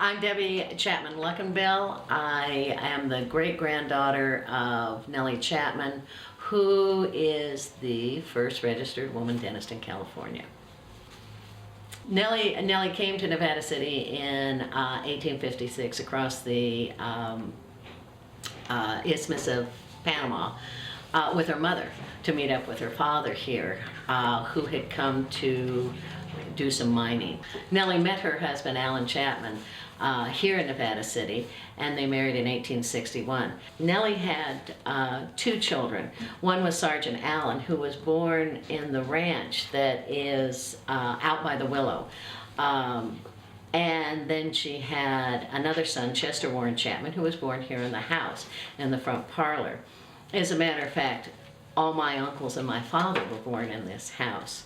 I'm Debbie Chapman Luckenbill. I am the great-granddaughter of Nellie Chapman, who is the first registered woman dentist in California. Nellie came to Nevada City in 1856 across the Isthmus of Panama with her mother to meet up with her father here, who had come to do some mining. Nellie met her husband, Alan Chapman, here in Nevada City, and they married in 1861. Nellie had two children. One was Sergeant Allen, who was born in the ranch that is out by the Willow. And then she had another son, Chester Warren Chapman, who was born here in the house, in the front parlor. As a matter of fact, all my uncles and my father were born in this house.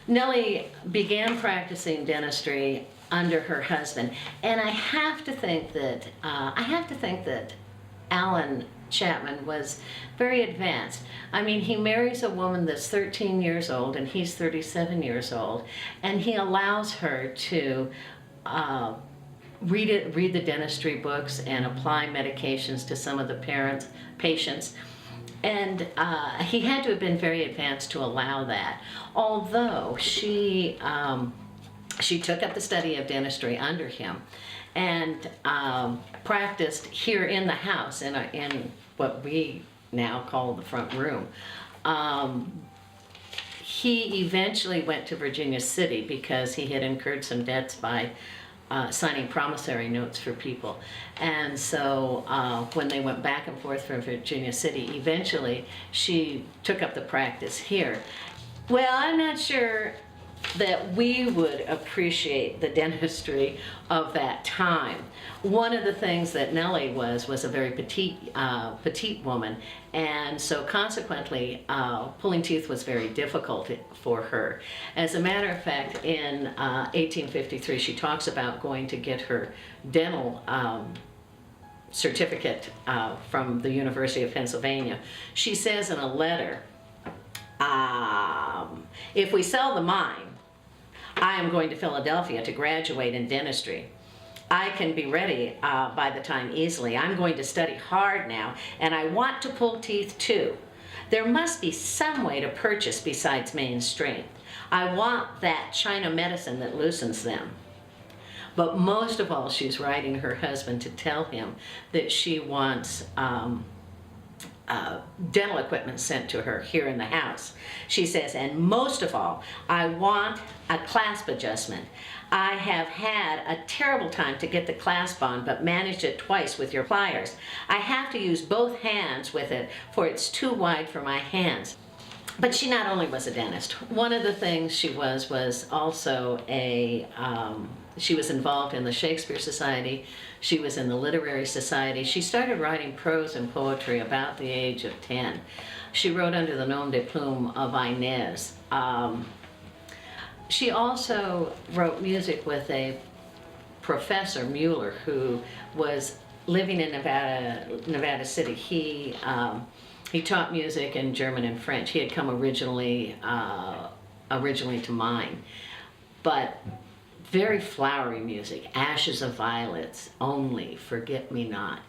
Nellie began practicing dentistry under her husband, and I have to think that Alan Chapman was very advanced. I mean, he marries a woman that's 13 years old, and he's 37 years old, and he allows her to read the dentistry books and apply medications to some of the patients. And he had to have been very advanced to allow that. Although she took up the study of dentistry under him and practiced here in the house in what we now call the front room. He eventually went to Virginia City because he had incurred some debts by signing promissory notes for people. And so when they went back and forth from Virginia City, eventually she took up the practice here. Well, I'm not sure that we would appreciate the dentistry of that time. One of the things that Nellie was a very petite woman, and so consequently pulling teeth was very difficult for her. As a matter of fact, in 1853 she talks about going to get her dental certificate from the University of Pennsylvania. She says in a letter, if we sell the mine, I am going to Philadelphia to graduate in dentistry. I can be ready by the time easily. I'm going to study hard now, and I want to pull teeth too. There must be some way to purchase besides main strength. I want that China medicine that loosens them. But most of all, she's writing her husband to tell him that she wants dental equipment sent to her here in the house. She says, and most of all, I want a clasp adjustment. I have had a terrible time to get the clasp on, but managed it twice with your pliers. I have to use both hands with it, for it's too wide for my hands. But she not only was a dentist. One of the things she was also she was involved in the Shakespeare Society. She was in the Literary Society. She started writing prose and poetry about the age of 10. She wrote under the nom de plume of Inez. She also wrote music with a professor, Mueller, who was living in Nevada City. He taught music in German and French. He had come originally to mine, but very flowery music, Ashes of Violets, Only, Forget Me Not.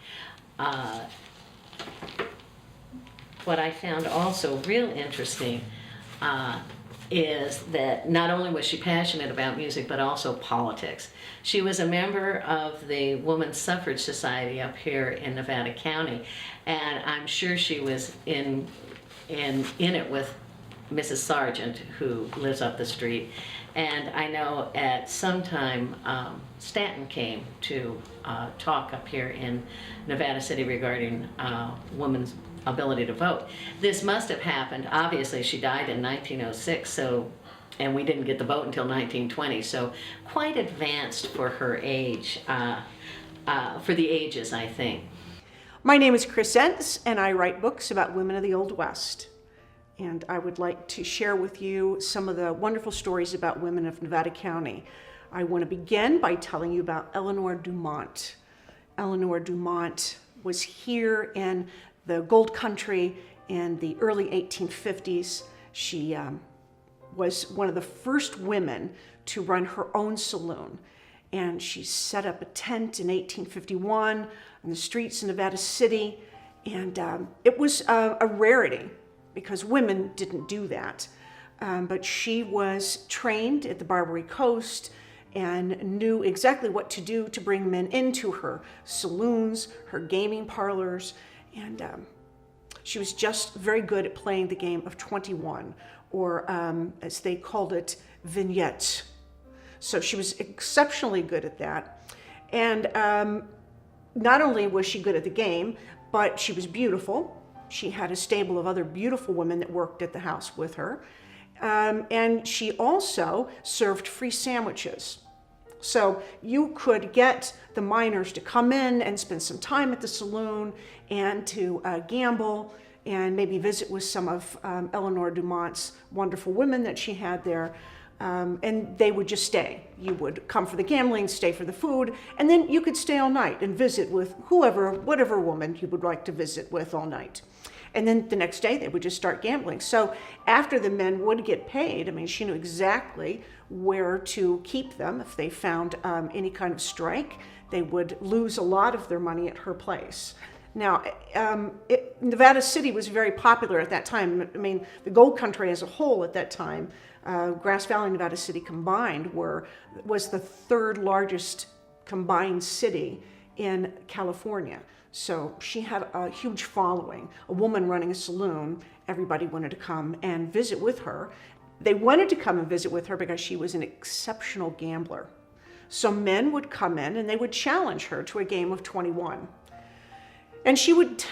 What I found also real interesting is that not only was she passionate about music, but also politics. She was a member of the Women's Suffrage Society up here in Nevada County, and I'm sure she was in it with Mrs. Sargent, who lives up the street. And I know at some time Stanton came to talk up here in Nevada City regarding women's ability to vote. This must have happened, obviously she died in 1906, and we didn't get the vote until 1920, so quite advanced for her age, for the ages, I think. My name is Chris Entz, and I write books about women of the Old West. And I would like to share with you some of the wonderful stories about women of Nevada County. I want to begin by telling you about Eleanor Dumont. Eleanor Dumont was here in the gold country in the early 1850s. She was one of the first women to run her own saloon. and she set up a tent in 1851 on the streets in Nevada City. And it was a rarity because women didn't do that. But she was trained at the Barbary Coast and knew exactly what to do to bring men into her saloons, her gaming parlors, and she was just very good at playing the game of 21, or as they called it, vignettes. So she was exceptionally good at that. And not only was she good at the game, but she was beautiful. She had a stable of other beautiful women that worked at the house with her. And she also served free sandwiches. So you could get the miners to come in and spend some time at the saloon and to gamble and maybe visit with some of Eleanor Dumont's wonderful women that she had there. And they would just stay. You would come for the gambling, stay for the food, and then you could stay all night and visit with whatever woman you would like to visit with all night. And then the next day they would just start gambling. So after the men would get paid, I mean, she knew exactly where to keep them. If they found any kind of strike, they would lose a lot of their money at her place. Now, Nevada City was very popular at that time. I mean, the gold country as a whole at that time, Grass Valley and Nevada City combined was the third largest combined city in California. So she had a huge following, a woman running a saloon. Everybody wanted to come and visit with her. They wanted to come and visit with her because she was an exceptional gambler. So men would come in and they would challenge her to a game of 21. And she would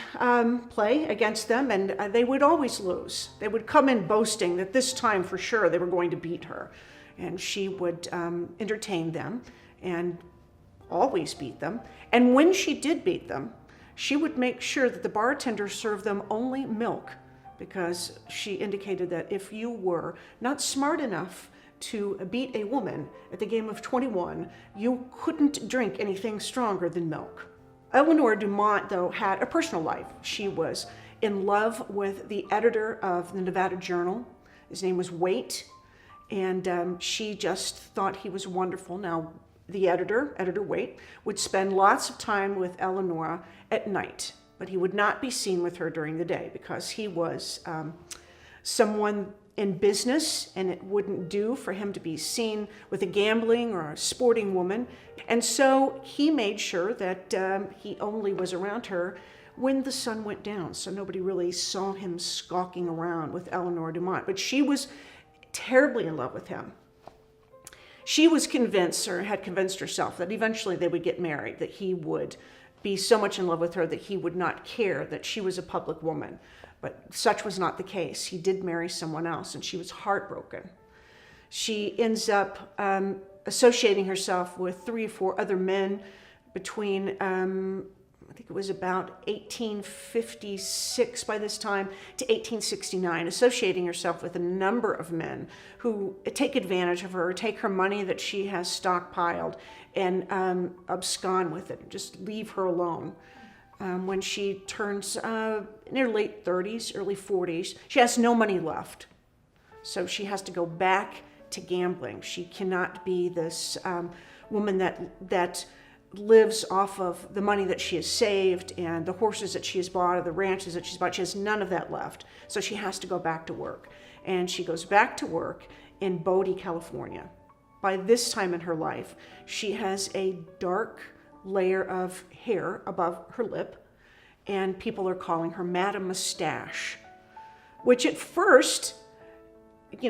play against them, and they would always lose. They would come in boasting that this time for sure they were going to beat her. And she would entertain them and always beat them. And when she did beat them, she would make sure that the bartender served them only milk, because she indicated that if you were not smart enough to beat a woman at the game of 21, you couldn't drink anything stronger than milk. Eleanor Dumont, though, had a personal life. She was in love with the editor of the Nevada Journal. His name was Waite, and she just thought he was wonderful. Now, the editor Waite, would spend lots of time with Eleanor at night, but he would not be seen with her during the day because he was someone in business, and it wouldn't do for him to be seen with a gambling or a sporting woman. And so he made sure that he only was around her when the sun went down, so nobody really saw him skulking around with Eleanor Dumont. But she was terribly in love with him. She was convinced, or had convinced herself, that eventually they would get married, that he would be so much in love with her that he would not care that she was a public woman. But such was not the case. He did marry someone else, and she was heartbroken. She ends up associating herself with 3 or 4 other men between, I think it was about 1856 by this time, to 1869, associating herself with a number of men who take advantage of her, take her money that she has stockpiled, and abscond with it, just leave her alone. When she turns in her late 30s, early 40s, she has no money left. So she has to go back to gambling. She cannot be this woman that lives off of the money that she has saved and the horses that she has bought or the ranches that she's bought. She has none of that left. So she has to go back to work. And she goes back to work in Bodie, California. By this time in her life, she has a dark layer of hair above her lip, and people are calling her Madame Mustache, which at first,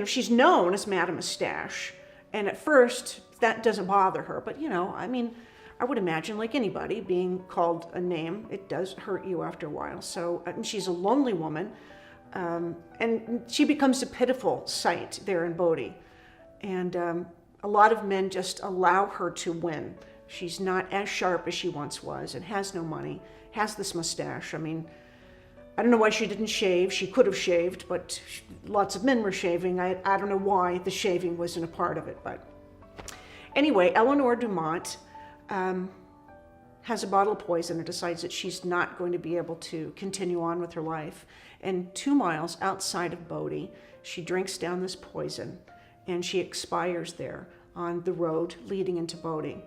she's known as Madame Mustache, and at first that doesn't bother her, but I would imagine, like anybody, being called a name, it does hurt you after a while. So she's a lonely woman, and she becomes a pitiful sight there in Bodie, and a lot of men just allow her to win. She's not as sharp as she once was and has no money, has this mustache. I don't know why she didn't shave. She could have shaved, but lots of men were shaving. I don't know why the shaving wasn't a part of it. But anyway, Eleanor Dumont has a bottle of poison and decides that she's not going to be able to continue on with her life. And 2 miles outside of Bodie, she drinks down this poison, and she expires there on the road leading into Bodie.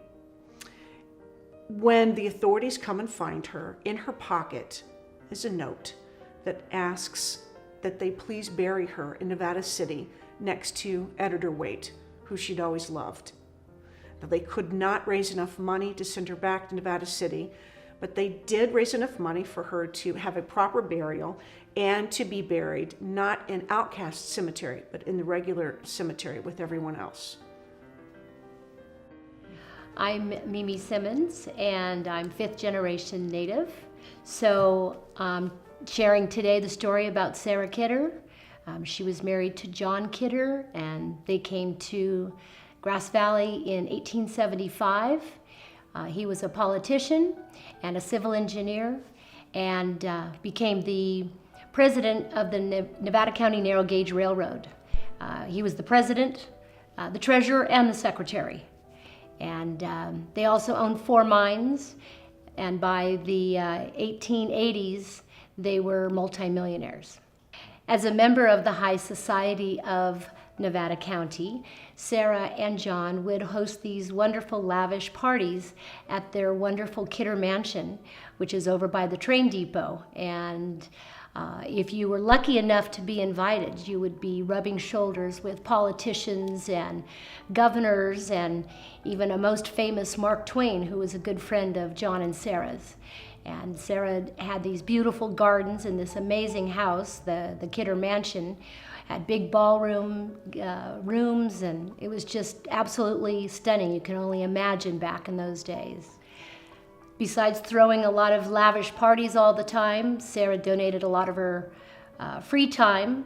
When the authorities come and find her, in her pocket is a note that asks that they please bury her in Nevada City next to Editor Waite, who she'd always loved. Now, they could not raise enough money to send her back to Nevada City, but they did raise enough money for her to have a proper burial and to be buried not in Outcast Cemetery, but in the regular cemetery with everyone else. I'm Mimi Simmons, and I'm 5th generation Native. So sharing today the story about Sarah Kidder. She was married to John Kidder, and they came to Grass Valley in 1875. He was a politician and a civil engineer, and became the president of the Nevada County Narrow Gauge Railroad. He was the president, the treasurer, and the secretary. And they also owned 4 mines, and by the 1880s, they were multimillionaires. As a member of the high society of Nevada County, Sarah and John would host these wonderful lavish parties at their wonderful Kidder Mansion, which is over by the train depot. And if you were lucky enough to be invited, you would be rubbing shoulders with politicians and governors, and even a most famous Mark Twain, who was a good friend of John and Sarah's. And Sarah had these beautiful gardens in this amazing house, the Kidder Mansion, had big ballroom rooms, and it was just absolutely stunning. You can only imagine back in those days. Besides throwing a lot of lavish parties all the time, Sarah donated a lot of her free time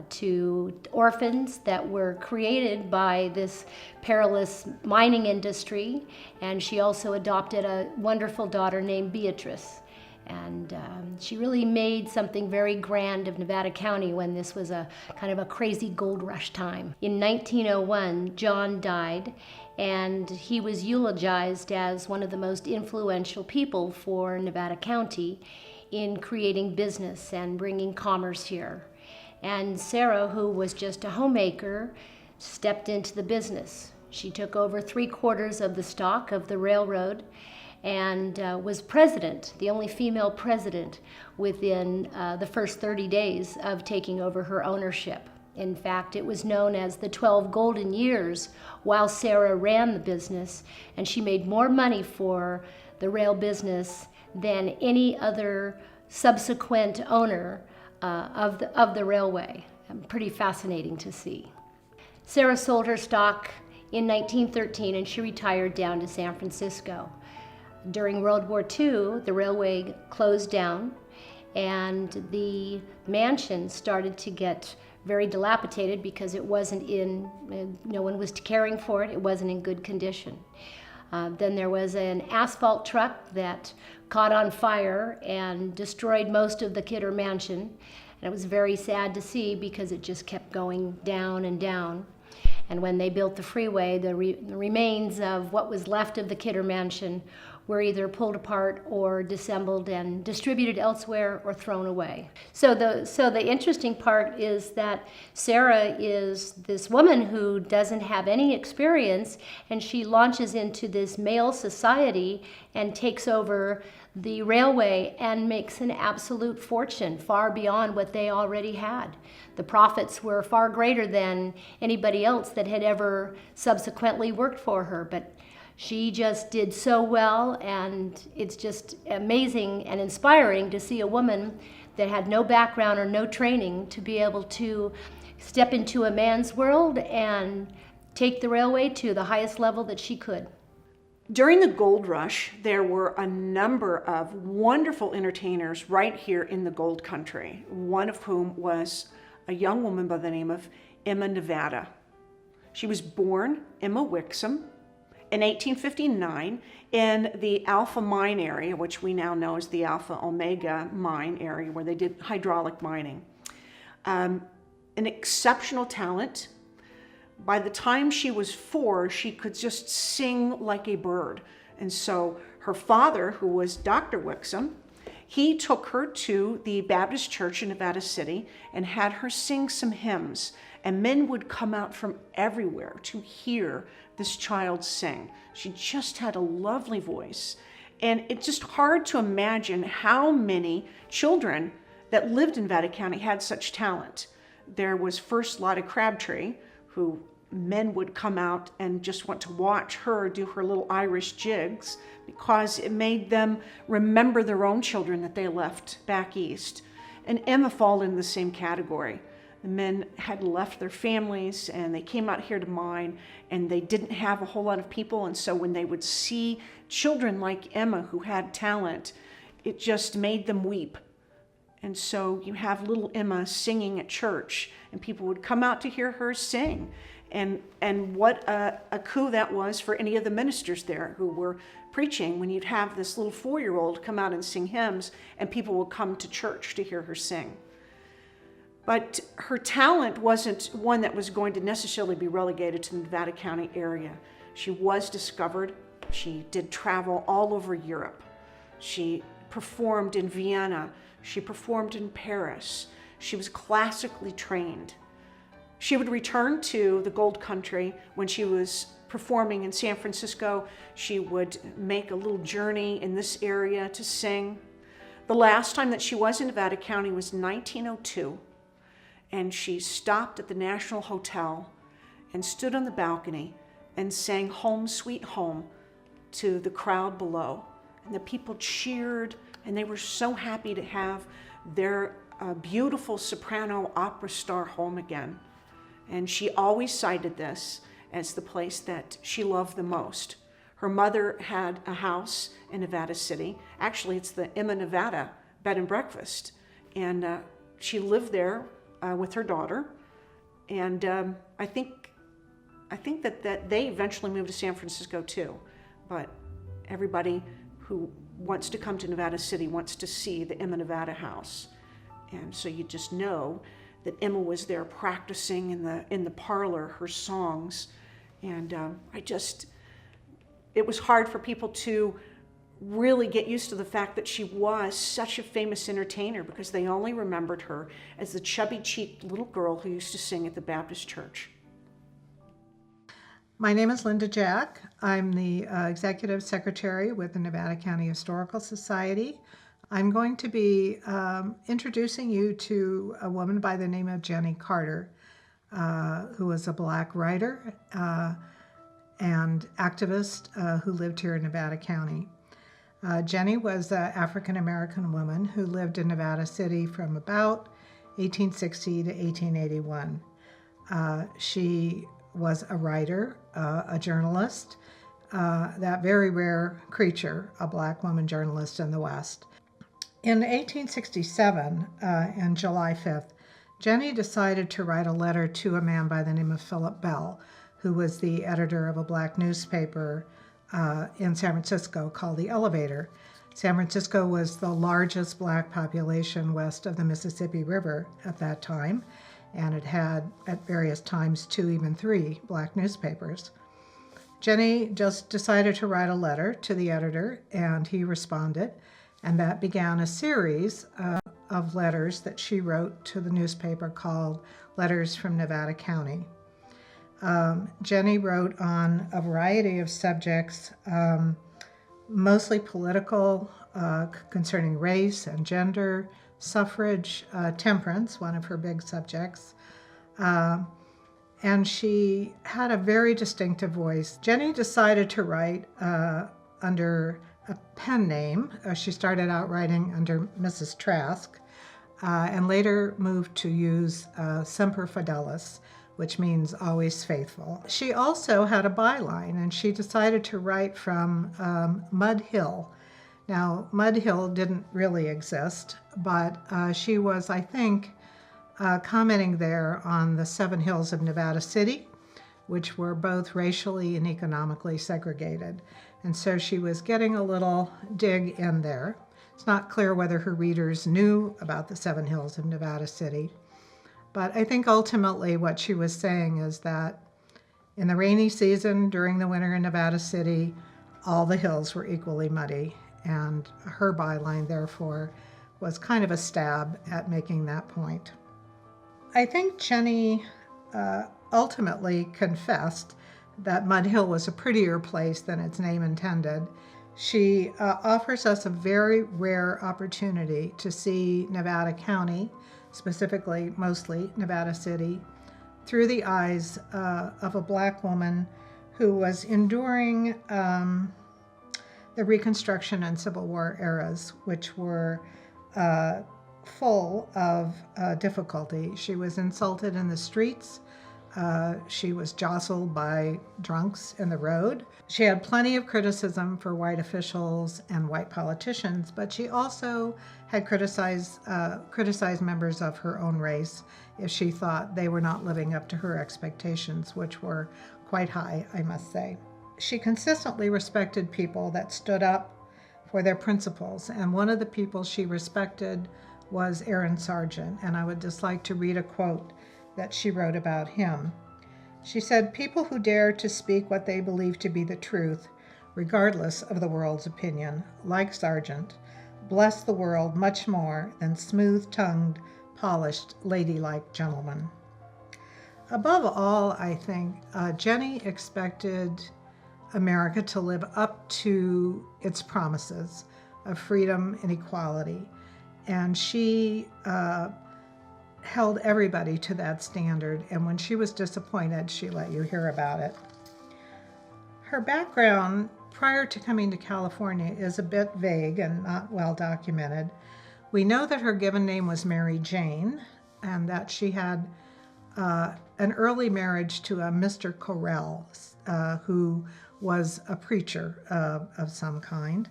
to orphans that were created by this perilous mining industry, and she also adopted a wonderful daughter named Beatrice. And she really made something very grand of Nevada County when this was a kind of a crazy gold rush time. In 1901, John died, and he was eulogized as one of the most influential people for Nevada County in creating business and bringing commerce here. And Sarah, who was just a homemaker, stepped into the business. She took over 3/4 of the stock of the railroad, and was president, the only female president, within the first 30 days of taking over her ownership. In fact, it was known as the 12 golden years while Sarah ran the business, and she made more money for the rail business than any other subsequent owner of the railway. Pretty fascinating to see. Sarah sold her stock in 1913, and she retired down to San Francisco. During World War II, the railway closed down, and the mansion started to get very dilapidated because it wasn't no one was caring for it. It wasn't in good condition. Then there was an asphalt truck that caught on fire and destroyed most of the Kidder Mansion. And it was very sad to see because it just kept going down and down. And when they built the freeway, the remains of what was left of the Kidder Mansion were either pulled apart or disassembled and distributed elsewhere or thrown away. So the interesting part is that Sarah is this woman who doesn't have any experience, and she launches into this male society and takes over the railway and makes an absolute fortune, far beyond what they already had. The profits were far greater than anybody else that had ever subsequently worked for her, but she just did so well, and it's just amazing and inspiring to see a woman that had no background or no training to be able to step into a man's world and take the railway to the highest level that she could. During the gold rush, there were a number of wonderful entertainers right here in the gold country, one of whom was a young woman by the name of Emma Nevada. She was born Emma Wixom in 1859 in the Alpha mine area, which we now know as the Alpha Omega mine area, where they did hydraulic mining. An exceptional talent. By the time she was 4, she could just sing like a bird. And so her father, who was Dr. Wixom, he took her to the Baptist church in Nevada City and had her sing some hymns. And men would come out from everywhere to hear this child sing. She just had a lovely voice. And it's just hard to imagine how many children that lived in Nevada County had such talent. There was first Lotta Crabtree, who men would come out and just want to watch her do her little Irish jigs because it made them remember their own children that they left back east. And Emma fall in the same category. The men had left their families and they came out here to mine, and they didn't have a whole lot of people. And so when they would see children like Emma who had talent, it just made them weep. And so you have little Emma singing at church, and people would come out to hear her sing. And what a coup that was for any of the ministers there who were preaching, when you'd have this little 4-year-old come out and sing hymns, and people would come to church to hear her sing. But her talent wasn't one that was going to necessarily be relegated to the Nevada County area. She was discovered. She did travel all over Europe. She performed in Vienna. She performed in Paris. She was classically trained. She would return to the Gold Country when she was performing in San Francisco. She would make a little journey in this area to sing. The last time that she was in Nevada County was 1902. And she stopped at the National Hotel and stood on the balcony and sang Home Sweet Home to the crowd below. And the people cheered, and they were so happy to have their beautiful soprano opera star home again. And she always cited this as the place that she loved the most. Her mother had a house in Nevada City. Actually, it's the Emma Nevada Bed and Breakfast. And she lived there with her daughter, and I think that they eventually moved to San Francisco too. But everybody who wants to come to Nevada City wants to see the Emma Nevada house, and so you just know that Emma was there practicing in the parlor her songs, and it was hard for people to really get used to the fact that she was such a famous entertainer, because they only remembered her as the chubby-cheeked little girl who used to sing at the Baptist church. My name is Linda Jack. I'm the Executive Secretary with the Nevada County Historical Society. I'm going to be introducing you to a woman by the name of Jenny Carter, who was a Black writer and activist who lived here in Nevada County. Jenny was an African-American woman who lived in Nevada City from about 1860 to 1881. She was a writer, a journalist, that very rare creature, a Black woman journalist in the West. In 1867, on July 5th, Jenny decided to write a letter to a man by the name of Philip Bell, who was the editor of a Black newspaper in San Francisco called The Elevator. San Francisco was the largest Black population west of the Mississippi River at that time, and it had at various times 2, even 3 Black newspapers. Jenny just decided to write a letter to the editor, and he responded, and that began a series of letters that she wrote to the newspaper called Letters from Nevada County. Jenny wrote on a variety of subjects, mostly political, concerning race and gender, suffrage, temperance, one of her big subjects. And she had a very distinctive voice. Jenny decided to write under a pen name. She started out writing under Mrs. Trask, and later moved to use Semper Fidelis, which means always faithful. She also had a byline, and she decided to write from Mud Hill. Now, Mud Hill didn't really exist, but she was, I think, commenting there on the 7 hills of Nevada City, which were both racially and economically segregated. And so she was getting a little dig in there. It's not clear whether her readers knew about the 7 hills of Nevada City. But I think ultimately what she was saying is that in the rainy season, during the winter in Nevada City, all the hills were equally muddy. And her byline, therefore, was kind of a stab at making that point. I think Jenny ultimately confessed that Mud Hill was a prettier place than its name intended. She offers us a very rare opportunity to see Nevada County, specifically mostly Nevada City, through the eyes of a Black woman who was enduring the Reconstruction and Civil War eras, which were full of difficulty. She was insulted in the streets. She was jostled by drunks in the road. She had plenty of criticism for white officials and white politicians, but she also had criticized members of her own race if she thought they were not living up to her expectations, which were quite high, I must say. She consistently respected people that stood up for their principles, and one of the people she respected was Ellen Sargent, and I would just like to read a quote that she wrote about him. She said, "People who dare to speak what they believe to be the truth, regardless of the world's opinion, like Sargent, bless the world much more than smooth-tongued, polished, ladylike gentlemen." Above all, I think, Jenny expected America to live up to its promises of freedom and equality, and she held everybody to that standard, and when she was disappointed, she let you hear about it. Her background prior to coming to California is a bit vague and not well documented. We know that her given name was Mary Jane, and that she had an early marriage to a Mr. Correll, who was a preacher of some kind.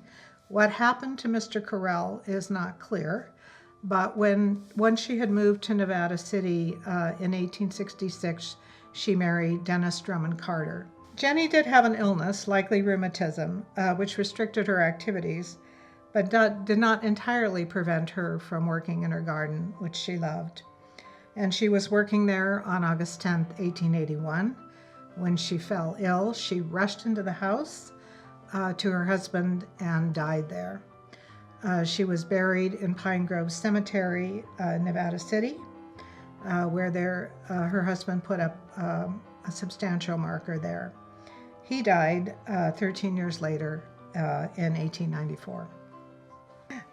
What happened to Mr. Correll is not clear, but once she had moved to Nevada City in 1866, she married Dennis Drummond Carter. Jenny did have an illness, likely rheumatism, which restricted her activities, but did not entirely prevent her from working in her garden, which she loved. And she was working there on August 10, 1881. When she fell ill, she rushed into the house to her husband and died there. She was buried in Pine Grove Cemetery, Nevada City, where her husband put up a substantial marker there. He died 13 years later in 1894.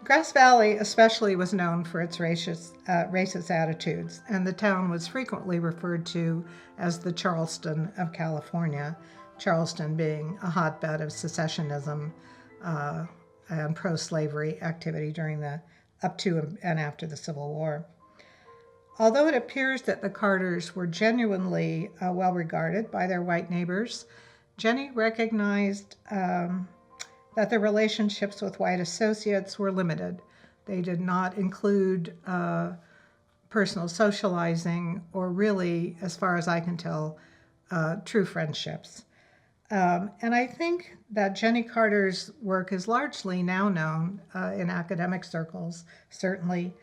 Grass Valley especially was known for its racist attitudes, and the town was frequently referred to as the Charleston of California, Charleston being a hotbed of secessionism and pro-slavery activity during the up to and after the Civil War. Although it appears that the Carters were genuinely well regarded by their white neighbors, Jenny recognized that their relationships with white associates were limited. They did not include personal socializing or really, as far as I can tell, true friendships. And I think that Jenny Carter's work is largely now known in academic circles, certainly,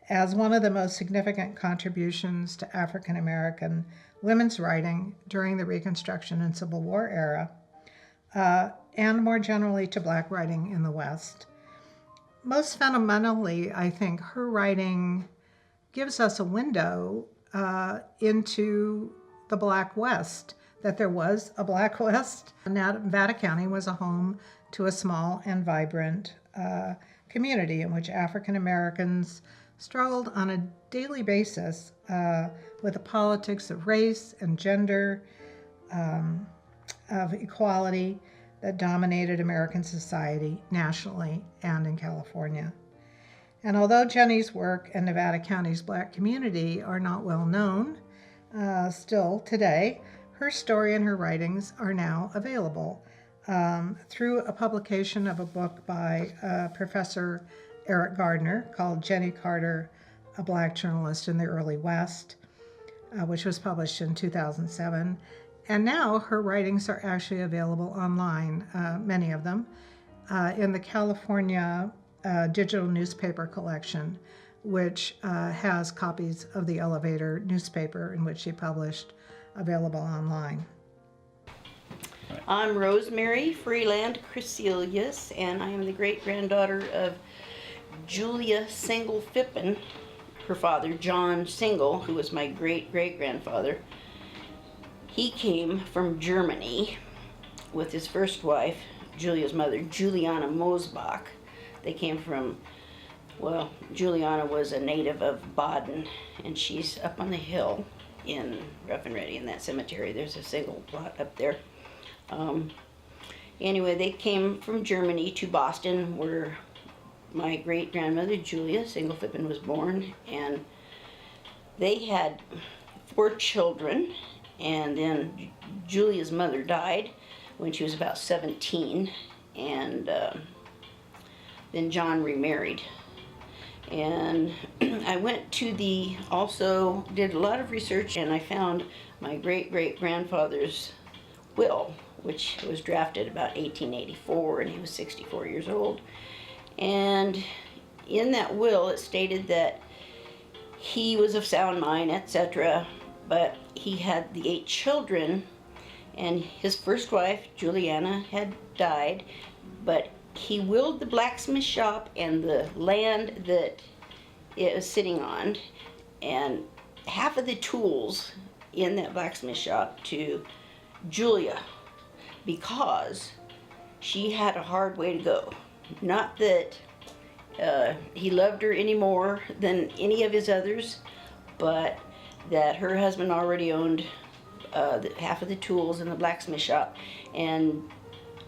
as one of the most significant contributions to African American women's writing during the Reconstruction and Civil War era, and more generally to Black writing in the West. Most fundamentally, I think her writing gives us a window into the Black West, that there was a Black West. Nevada County was a home to a small and vibrant community in which African Americans struggled on a daily basis with the politics of race and gender, of equality that dominated American society nationally and in California. And although Jenny's work and Nevada County's Black community are not well known still today, her story and her writings are now available through a publication of a book by Professor Eric Gardner called Jenny Carter, a Black Journalist in the Early West, which was published in 2007. And now her writings are actually available online, many of them, in the California Digital Newspaper Collection, which has copies of the Elevator newspaper in which she published available online. I'm Rosemary Freeland Crecelius, and I am the great-granddaughter of Julia Single Phippen, her father, John Single, who was my great-great-grandfather. He came from Germany with his first wife, Julia's mother, Juliana Mosbach. They came from, well, Juliana was a native of Baden, and she's up on the hill in Rough and Ready in that cemetery. There's a single plot up there. Anyway, they came from Germany to Boston, where my great-grandmother, Julia Single-Fippen, was born, and they had 4 children, and then Julia's mother died when she was about 17, and then John remarried. And I went to also did a lot of research, and I found my great-great-grandfather's will, which was drafted about 1884, and he was 64 years old. And in that will, it stated that he was of sound mind, etc., but he had the 8 children, and his first wife, Juliana, had died, but he willed the blacksmith shop and the land that it was sitting on, and half of the tools in that blacksmith shop to Julia, because she had a hard way to go. Not that he loved her any more than any of his others, but that her husband already owned half of the tools in the blacksmith shop, and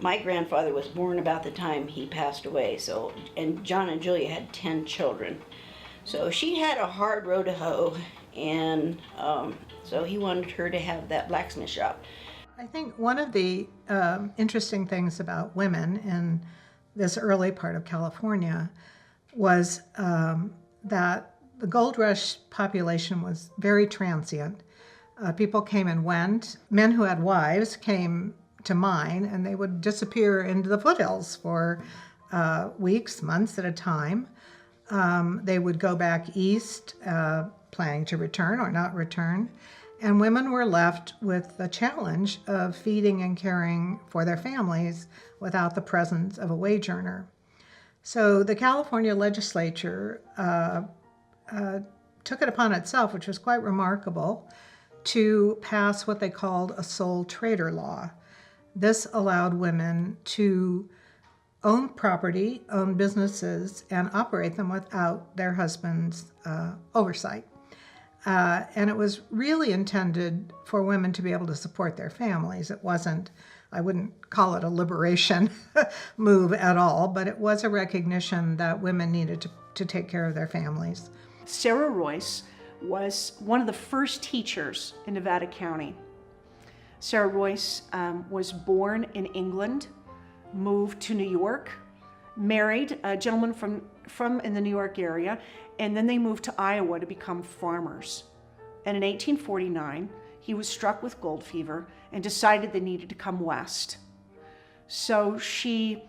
my grandfather was born about the time he passed away. So, and John and Julia had 10 children. So she had a hard row to hoe, and so he wanted her to have that blacksmith shop. I think one of the interesting things about women in this early part of California was that the gold rush population was very transient. People came and went. Men who had wives came to mine, and they would disappear into the foothills for weeks, months at a time. They would go back east, planning to return or not return. And women were left with the challenge of feeding and caring for their families without the presence of a wage earner. So the California legislature took it upon itself, which was quite remarkable, to pass what they called a sole trader law. This allowed women to own property, own businesses, and operate them without their husband's oversight. And it was really intended for women to be able to support their families. It wasn't, I wouldn't call it a liberation move at all, but it was a recognition that women needed to take care of their families. Sarah Royce was one of the first teachers in Nevada County. Sarah Royce was born in England, moved to New York, married a gentleman from in the New York area, and then they moved to Iowa to become farmers. And in 1849, he was struck with gold fever and decided they needed to come west. So she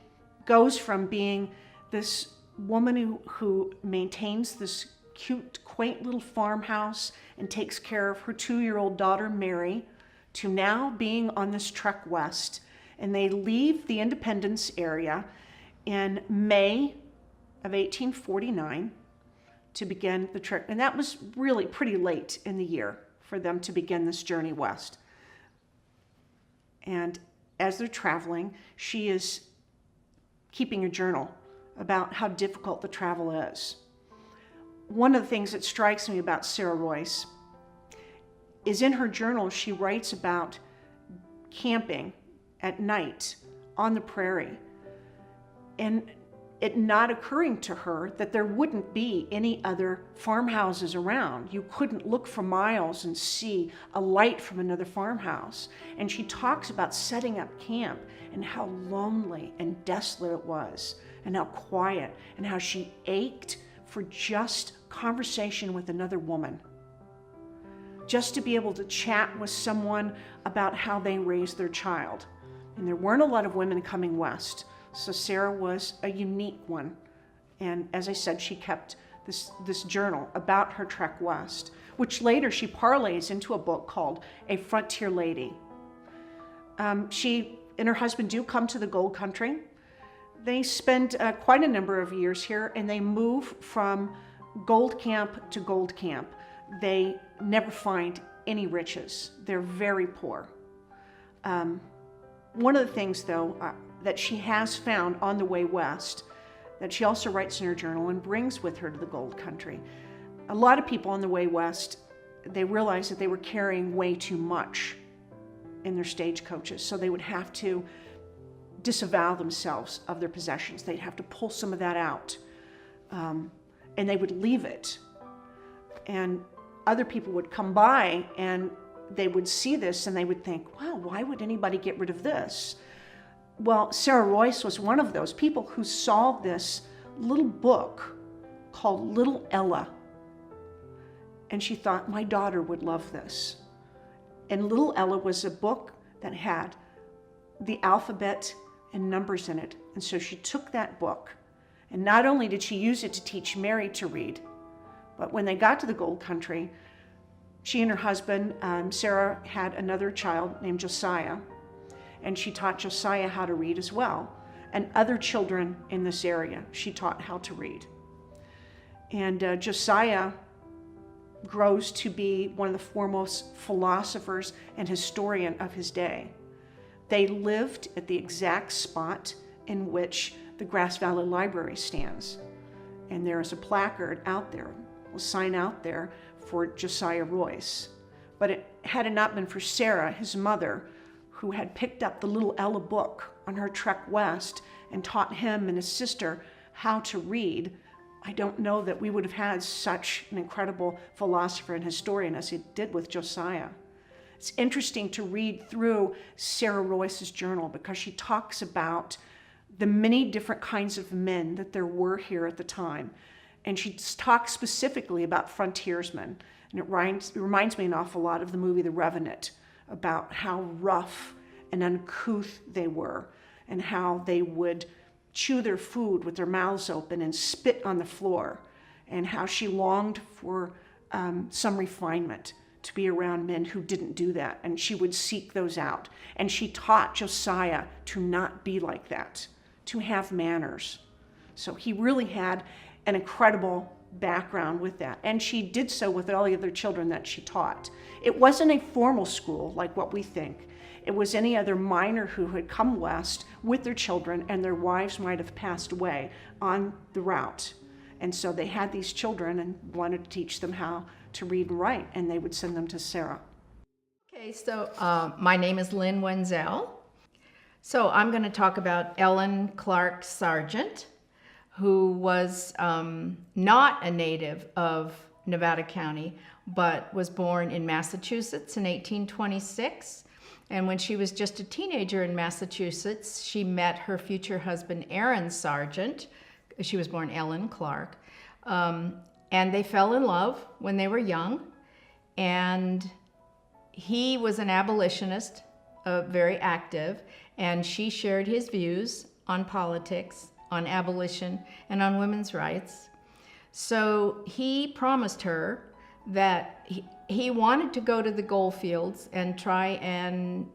goes from being this woman who maintains this cute, quaint little farmhouse and takes care of her 2-year-old daughter, Mary, to now being on this trek west. And they leave the Independence area in May of 1849 to begin the trek. And that was really pretty late in the year for them to begin this journey west. And as they're traveling, she is keeping a journal about how difficult the travel is. One of the things that strikes me about Sarah Royce is in her journal, she writes about camping at night on the prairie, and it not occurring to her that there wouldn't be any other farmhouses around. You couldn't look for miles and see a light from another farmhouse. And she talks about setting up camp and how lonely and desolate it was, and how quiet, and how she ached for just conversation with another woman. Just to be able to chat with someone about how they raised their child. And there weren't a lot of women coming west, so Sarah was a unique one. And as I said, she kept this journal about her trek west, which later she parlays into a book called A Frontier Lady. She and her husband do come to the gold country. They spend quite a number of years here, and they move from gold camp to gold camp. They never find any riches. They're very poor. One of the things, though, that she has found on the way west that she also writes in her journal and brings with her to the Gold Country. A lot of people on the way west, they realized that they were carrying way too much in their stagecoaches, so they would have to disavow themselves of their possessions. They'd have to pull some of that out, and they would leave it. And other people would come by and they would see this and they would think, wow, why would anybody get rid of this? Well, Sarah Royce was one of those people who saw this little book called Little Ella. And she thought, my daughter would love this. And Little Ella was a book that had the alphabet and numbers in it. And so she took that book, and not only did she use it to teach Mary to read, but when they got to the Gold Country, she and her husband, Sarah, had another child named Josiah, and she taught Josiah how to read as well. And other children in this area, she taught how to read. And Josiah grows to be one of the foremost philosophers and historian of his day. They lived at the exact spot in which the Grass Valley Library stands. And there is a placard out there, a sign out there for Josiah Royce. But had it not been for Sarah, his mother, who had picked up the Little Ella book on her trek west and taught him and his sister how to read, I don't know that we would have had such an incredible philosopher and historian as he did with Josiah. It's interesting to read through Sarah Royce's journal because she talks about the many different kinds of men that there were here at the time. And she talks specifically about frontiersmen. And it reminds me an awful lot of the movie The Revenant, about how rough and uncouth they were and how they would chew their food with their mouths open and spit on the floor, and how she longed for some refinement, to be around men who didn't do that, and she would seek those out. And she taught Josiah to not be like that, to have manners. So he really had an incredible background with that, and she did so with all the other children that she taught. It wasn't a formal school like what we think. It was any other miner who had come west with their children, and their wives might have passed away on the route. And so they had these children and wanted to teach them how to read and write, and they would send them to Sarah. Okay, so my name is Lynn Wenzel. So I'm going to talk about Ellen Clark Sargent, who was not a native of Nevada County, but was born in Massachusetts in 1826. And when she was just a teenager in Massachusetts, she met her future husband, Aaron Sargent. She was born Ellen Clark. And they fell in love when they were young. And he was an abolitionist, very active, and she shared his views on politics, on abolition, and on women's rights. So he promised her that he wanted to go to the gold fields and try and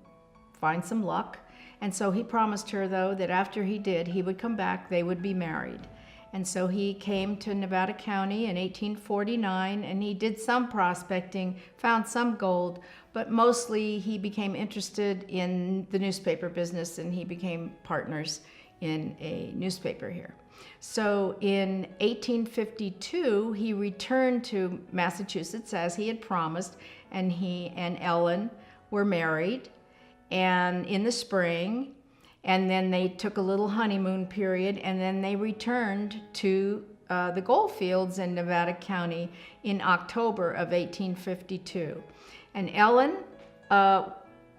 find some luck. And so he promised her, though, that after he did, he would come back, they would be married. And so he came to Nevada County in 1849, and he did some prospecting, found some gold, but mostly he became interested in the newspaper business, and he became partners in a newspaper here. So in 1852, he returned to Massachusetts as he had promised, and he and Ellen were married, and in the spring, and then they took a little honeymoon period, and then they returned to the gold fields in Nevada County in October of 1852. And Ellen,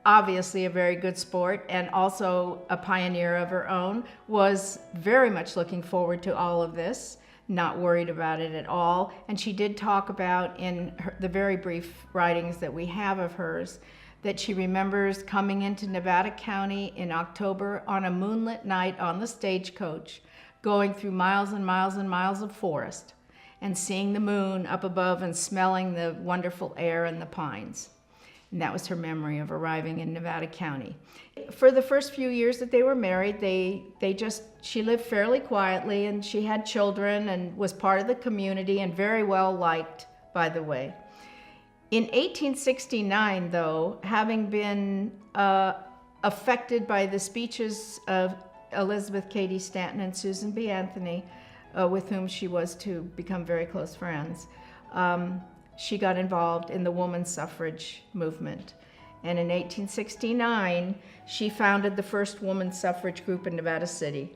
obviously a very good sport and also a pioneer of her own, was very much looking forward to all of this, not worried about it at all. And she did talk about in the very brief writings that we have of hers that she remembers coming into Nevada County in October on a moonlit night on the stagecoach, going through miles and miles and miles of forest and seeing the moon up above and smelling the wonderful air and the pines. And that was her memory of arriving in Nevada County. For the first few years that they were married, she lived fairly quietly, and she had children and was part of the community and very well liked, by the way. In 1869, though, having been affected by the speeches of Elizabeth Cady Stanton and Susan B. Anthony, with whom she was to become very close friends, she got involved in the women's suffrage movement. And in 1869, she founded the first women's suffrage group in Nevada City,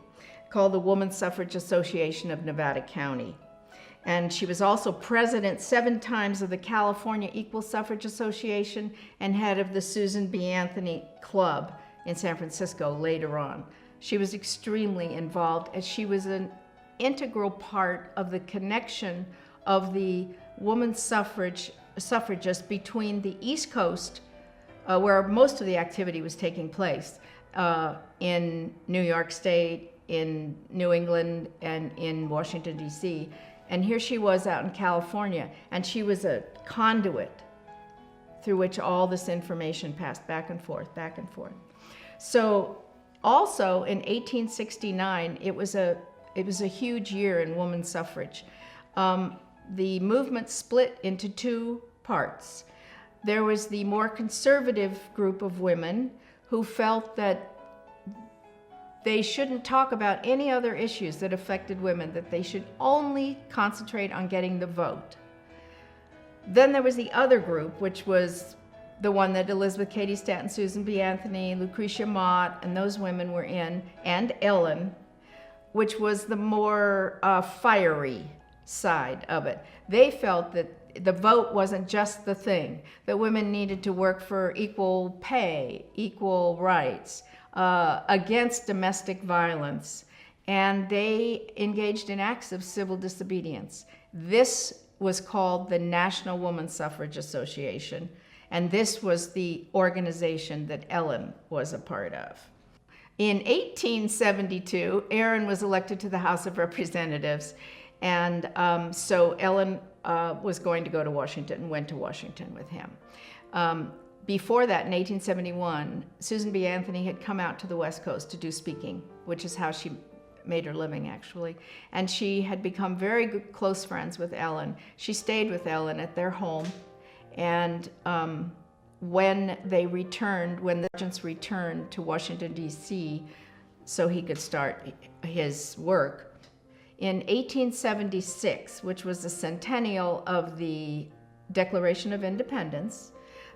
called the Women's Suffrage Association of Nevada County. And she was also president 7 times of the California Equal Suffrage Association and head of the Susan B. Anthony Club in San Francisco later on. She was extremely involved, as she was an integral part of the connection of the women's suffragists between the East Coast, where most of the activity was taking place, in New York State, in New England, and in Washington, D.C. And here she was out in California, and she was a conduit through which all this information passed back and forth, back and forth. So also in 1869, it was a huge year in women's suffrage. The movement split into 2 parts. There was the more conservative group of women who felt that they shouldn't talk about any other issues that affected women, that they should only concentrate on getting the vote. Then there was the other group, which was the one that Elizabeth Cady Stanton, Susan B. Anthony, Lucretia Mott, and those women were in, and Ellen, which was the more fiery side of it. They felt that the vote wasn't just the thing, that women needed to work for equal pay, equal rights, against domestic violence, and they engaged in acts of civil disobedience. This was called the National Women's Suffrage Association, and this was the organization that Ellen was a part of. In 1872, Aaron was elected to the House of Representatives, and so Ellen was going to go to Washington and went to Washington with him. Before that, in 1871, Susan B. Anthony had come out to the West Coast to do speaking, which is how she made her living, actually. And she had become very good, close friends with Ellen. She stayed with Ellen at their home, and when the Sargents returned to Washington, D.C., so he could start his work, in 1876, which was the centennial of the Declaration of Independence,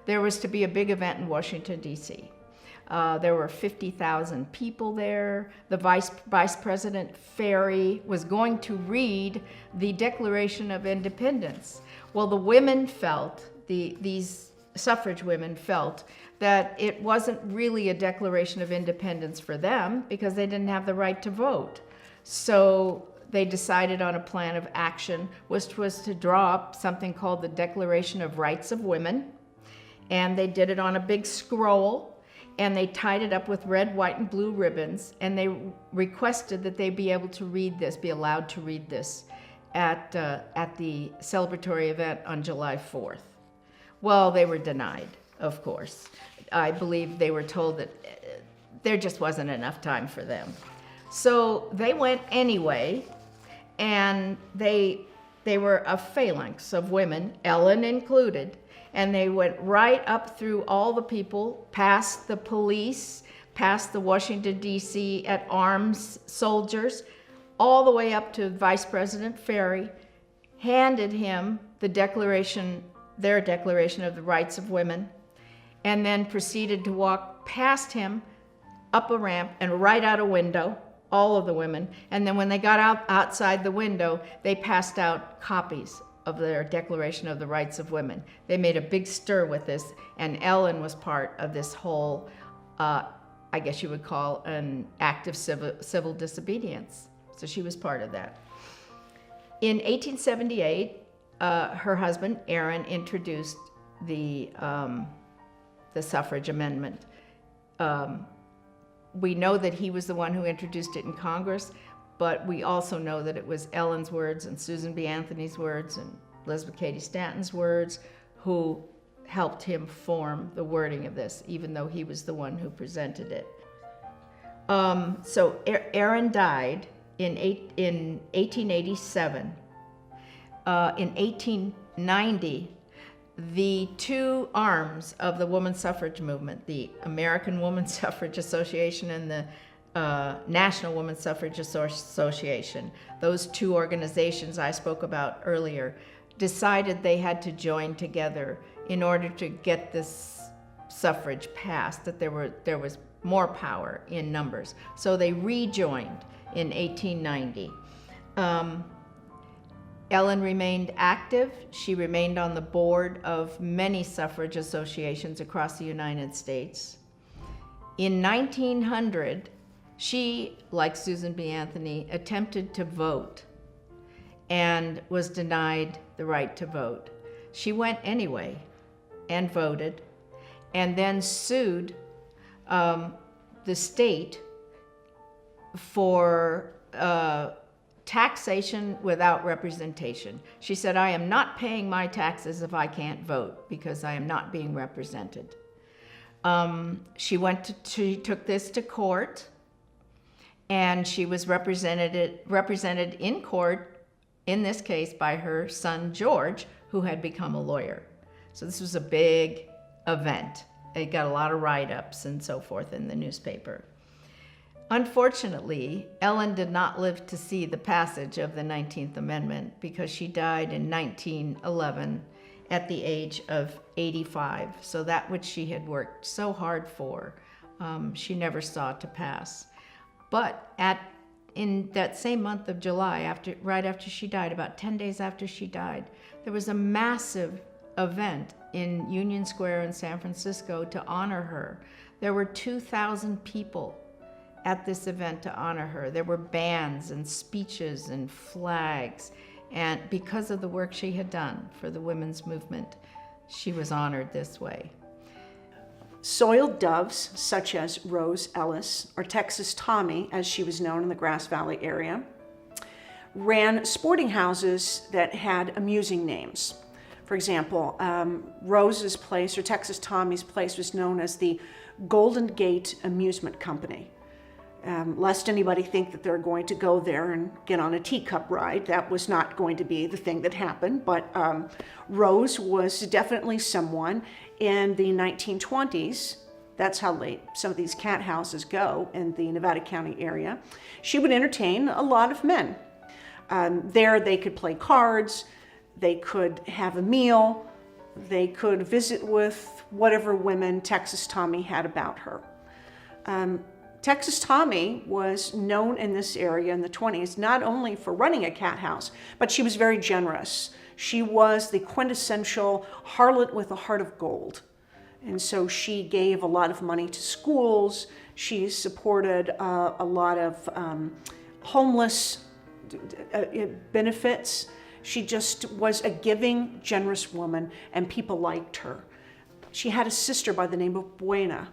there was to be a big event in Washington, D.C. There were 50,000 people there. The Vice President Ferry was going to read the Declaration of Independence. Well, the women felt, these suffrage women felt, that it wasn't really a Declaration of Independence for them because they didn't have the right to vote. So they decided on a plan of action, which was to draw up something called the Declaration of Rights of Women. And they did it on a big scroll, and they tied it up with red, white, and blue ribbons, and they requested that they be able to read this, be allowed to read this at the celebratory event on July 4th. Well, they were denied, of course. I believe they were told that there just wasn't enough time for them. So they went anyway, and they were a phalanx of women, Ellen included, and they went right up through all the people, past the police, past the Washington, D.C. at arms soldiers, all the way up to Vice President Ferry, handed him the declaration, their Declaration of the Rights of Women, and then proceeded to walk past him up a ramp and right out a window, all of the women. And then when they got outside the window, they passed out copies of their Declaration of the Rights of Women. They made a big stir with this, and Ellen was part of this whole, I guess you would call, an act of civil disobedience. So she was part of that. In 1878, her husband, Aaron, introduced the suffrage amendment. We know that he was the one who introduced it in Congress, but we also know that it was Ellen's words and Susan B. Anthony's words and Elizabeth Cady Stanton's words who helped him form the wording of this, even though he was the one who presented it. So Aaron died in 1887. In 1890, the 2 arms of the women's suffrage movement, the American Women's Suffrage Association and the National Women's Suffrage Association. Those two organizations I spoke about earlier decided they had to join together in order to get this suffrage passed, that there was more power in numbers. So they rejoined in 1890. Ellen remained active. She remained on the board of many suffrage associations across the United States. In 1900, she, like Susan B. Anthony, attempted to vote and was denied the right to vote. She went anyway and voted, and then sued the state for taxation without representation. She said, I am not paying my taxes if I can't vote because I am not being represented. She took this to court, and she was represented in court, in this case by her son George, who had become a lawyer. So this was a big event. It got a lot of write-ups and so forth in the newspaper. Unfortunately, Ellen did not live to see the passage of the 19th Amendment because she died in 1911 at the age of 85. So that which she had worked so hard for, she never saw to pass. But in that same month of July, right after she died, about 10 days after she died, there was a massive event in Union Square in San Francisco to honor her. There were 2,000 people at this event to honor her. There were bands and speeches and flags, and because of the work she had done for the women's movement, she was honored this way. Soiled doves, such as Rose Ellis, or Texas Tommy, as she was known in the Grass Valley area, ran sporting houses that had amusing names. For example, Rose's place, or Texas Tommy's place, was known as the Golden Gate Amusement Company. Lest anybody think that they're going to go there and get on a teacup ride. That was not going to be the thing that happened, but Rose was definitely someone in the 1920s. That's how late some of these cat houses go in the Nevada County area. She would entertain a lot of men. There they could play cards, they could have a meal, they could visit with whatever women Texas Tommy had about her. Texas Tommy was known in this area in the 20s not only for running a cat house, but she was very generous. She was the quintessential harlot with a heart of gold. And so she gave a lot of money to schools. She supported a lot of homeless benefits. She just was a giving, generous woman, and people liked her. She had a sister by the name of Buena.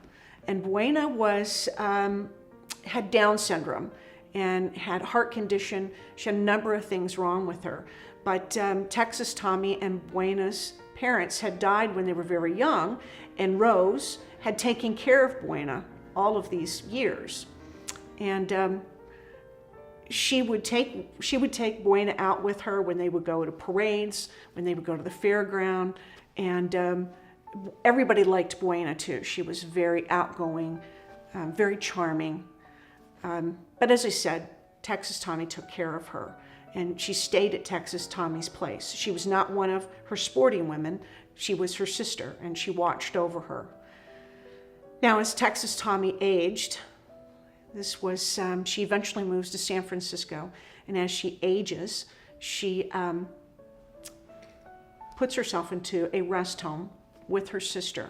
And Buena had Down syndrome and had a heart condition. She had a number of things wrong with her. But Texas Tommy and Buena's parents had died when they were very young, and Rose had taken care of Buena all of these years. And she would take Buena out with her when they would go to parades, when they would go to the fairground, and everybody liked Buena too. She was very outgoing, very charming. But as I said, Texas Tommy took care of her, and she stayed at Texas Tommy's place. She was not one of her sporting women. She was her sister, and she watched over her. Now, as Texas Tommy aged, she eventually moves to San Francisco, and as she ages, she puts herself into a rest home with her sister.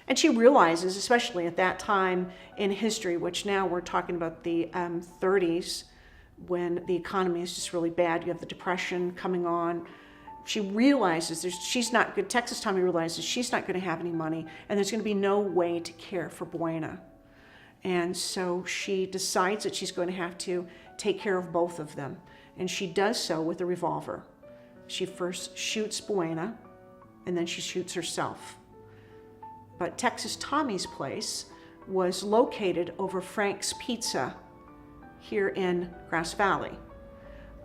And she realizes, especially at that time in history, which now we're talking about the 30s, when the economy is just really bad, you have the Depression coming on. She realizes she's not good. Texas Tommy realizes she's not going to have any money, and there's going to be no way to care for Buena. And so she decides that she's going to have to take care of both of them. And she does so with a revolver. She first shoots Buena, and then she shoots herself. But Texas Tommy's place was located over Frank's Pizza here in Grass Valley.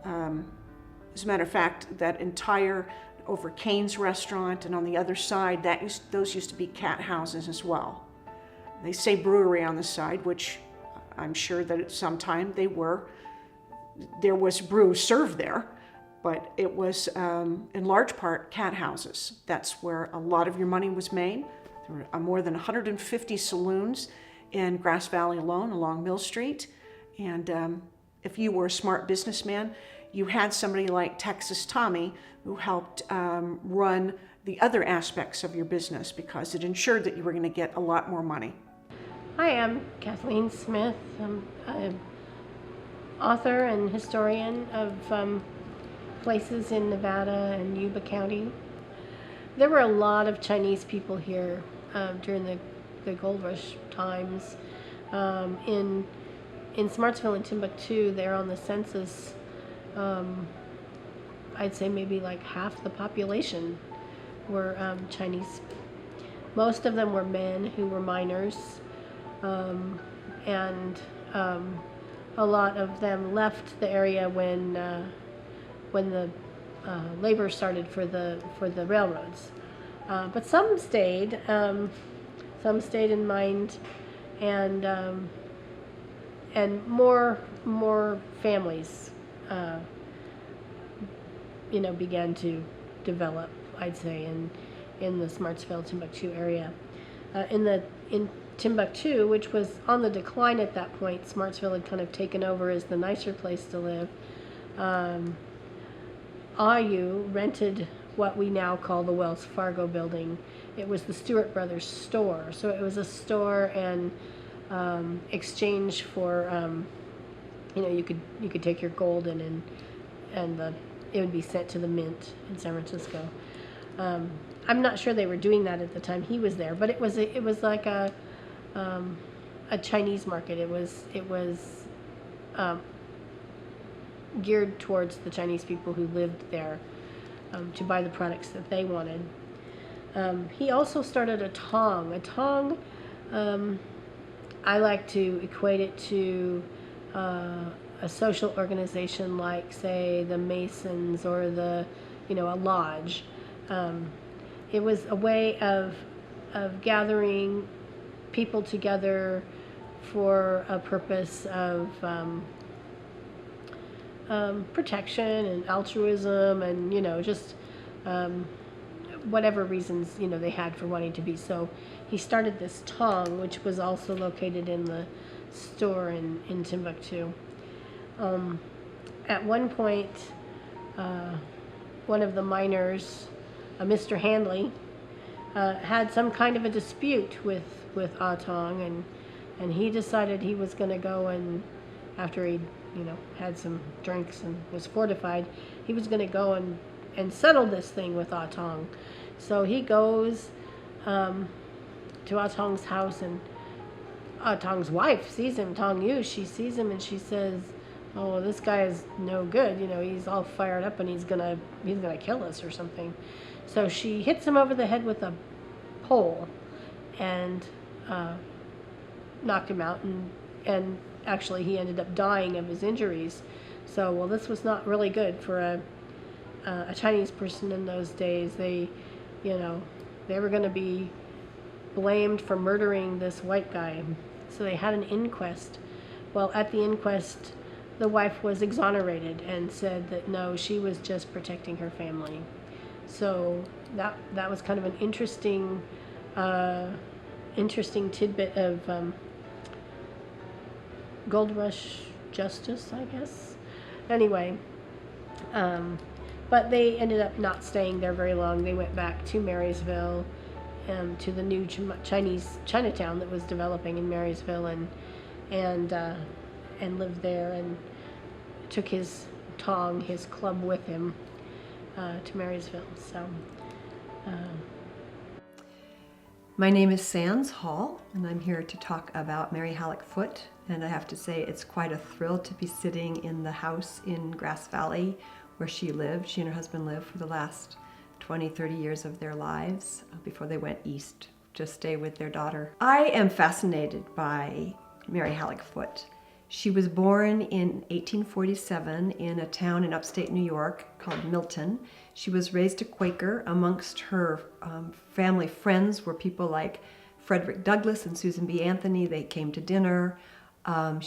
As a matter of fact, that entire, over Keane's restaurant, and on the other side, those used to be cat houses as well. They say brewery on the side, which I'm sure that at some time there was brew served there, but it was in large part cat houses. That's where a lot of your money was made. There were more than 150 saloons in Grass Valley alone along Mill Street. And if you were a smart businessman, you had somebody like Texas Tommy who helped run the other aspects of your business because it ensured that you were going to get a lot more money. Hi, I'm Kathleen Smith. I'm an author and historian of places in Nevada and Yuba County. There were a lot of Chinese people here during the gold rush times. In Smartsville and Timbuktu, they're on the census. I'd say maybe like half the population were Chinese. Most of them were men who were miners, and a lot of them left the area when the labor started for the railroads. But some stayed in mind, and more families, began to develop, I'd say, in the Smartsville, Timbuktu area. In Timbuktu, which was on the decline at that point, Smartsville had kind of taken over as the nicer place to live. AU rented what we now call the Wells Fargo building. It was the Stewart Brothers store. So it was a store and exchange for, you could take your gold and it would be sent to the mint in San Francisco. I'm not sure they were doing that at the time he was there, but it was like a Chinese market. It was geared towards the Chinese people who lived there to buy the products that they wanted. He also started a tong. A tong, I like to equate it to a social organization like, say, the Masons or a lodge. It was a way of gathering people together for a purpose of protection and altruism and, just whatever reasons, they had for wanting to be. So he started this tong, which was also located in the store in Timbuktu. At one point, one of the miners, Mr. Handley, had some kind of a dispute with Atong, and he decided he was going to go and, after he had some drinks and was fortified, he was going to go and settle this thing with Atong. So he goes to Atong's house, and Atong's wife sees him, Tong Yu. She sees him and she says, "Oh, this guy is no good. He's all fired up and he's gonna kill us or something." So she hits him over the head with a pole and knocked him out, and actually he ended up dying of his injuries. So, well, this was not really good for a Chinese person in those days. They were going to be blamed for murdering this white guy. So they had an inquest. Well, at the inquest, the wife was exonerated and said that no, she was just protecting her family. So that was kind of an interesting tidbit of gold rush justice, I guess. Anyway, but they ended up not staying there very long. They went back to Marysville, to the new Chinese Chinatown that was developing in Marysville, and lived there, and took his tong, his club, with him to Marysville. So. My name is Sands Hall, and I'm here to talk about Mary Hallock Foot. And I have to say it's quite a thrill to be sitting in the house in Grass Valley where she lived. She and her husband lived for the last 20-30 years of their lives before they went east to stay with their daughter. I am fascinated by Mary Hallock Foot. She was born in 1847 in a town in upstate New York called Milton. She was raised a Quaker. Amongst her family friends were people like Frederick Douglass and Susan B. Anthony. They came to dinner. Their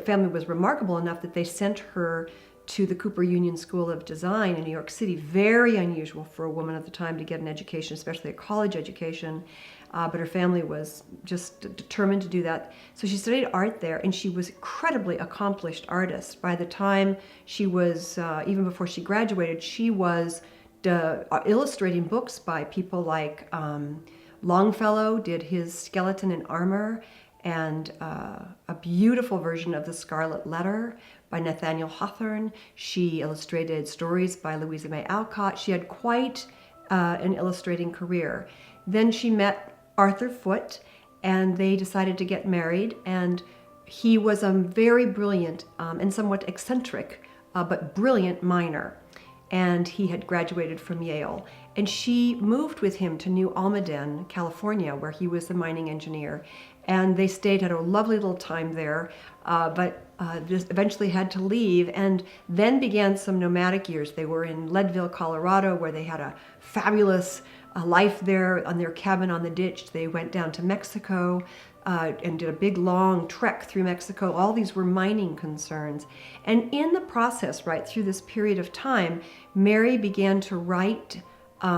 family was remarkable enough that they sent her to the Cooper Union School of Design in New York City. Very unusual for a woman at the time to get an education, especially a college education. But her family was just determined to do that. So she studied art there, and she was incredibly accomplished artist. By the time she was, even before she graduated, she was illustrating books by people like Longfellow did his Skeleton in Armor, and a beautiful version of The Scarlet Letter by Nathaniel Hawthorne. She illustrated stories by Louisa May Alcott. She had quite an illustrating career. Then she met Arthur Foot, and they decided to get married, and he was a very brilliant and somewhat eccentric, but brilliant miner. And he had graduated from Yale. And she moved with him to New Almaden, California, where he was a mining engineer. And they stayed, had a lovely little time there, but just eventually had to leave, and then began some nomadic years. They were in Leadville, Colorado, where they had a fabulous life there on their cabin on the ditch. They went down to Mexico and did a big long trek through Mexico. All these were mining concerns. And in the process, right through this period of time, Mary began to write.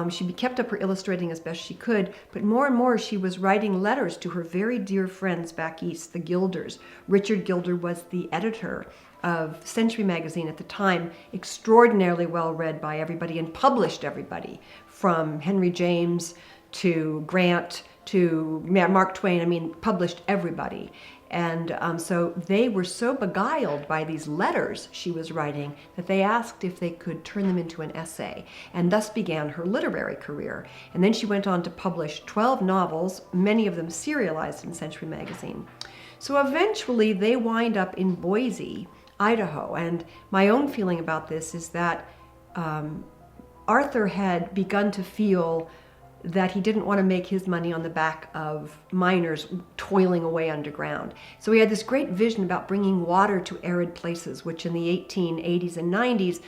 She kept up her illustrating as best she could, but more and more she was writing letters to her very dear friends back east, the Gilders. Richard Gilder was the editor of Century magazine at the time, extraordinarily well read by everybody and published everybody, from Henry James to Grant to Mark Twain. I mean, published everybody. And so they were so beguiled by these letters she was writing that they asked if they could turn them into an essay, and thus began her literary career. And then she went on to publish 12 novels, many of them serialized in Century magazine. So eventually they wind up in Boise, Idaho. And my own feeling about this is that Arthur had begun to feel that he didn't want to make his money on the back of miners toiling away underground. So he had this great vision about bringing water to arid places, which in the 1880s and 90s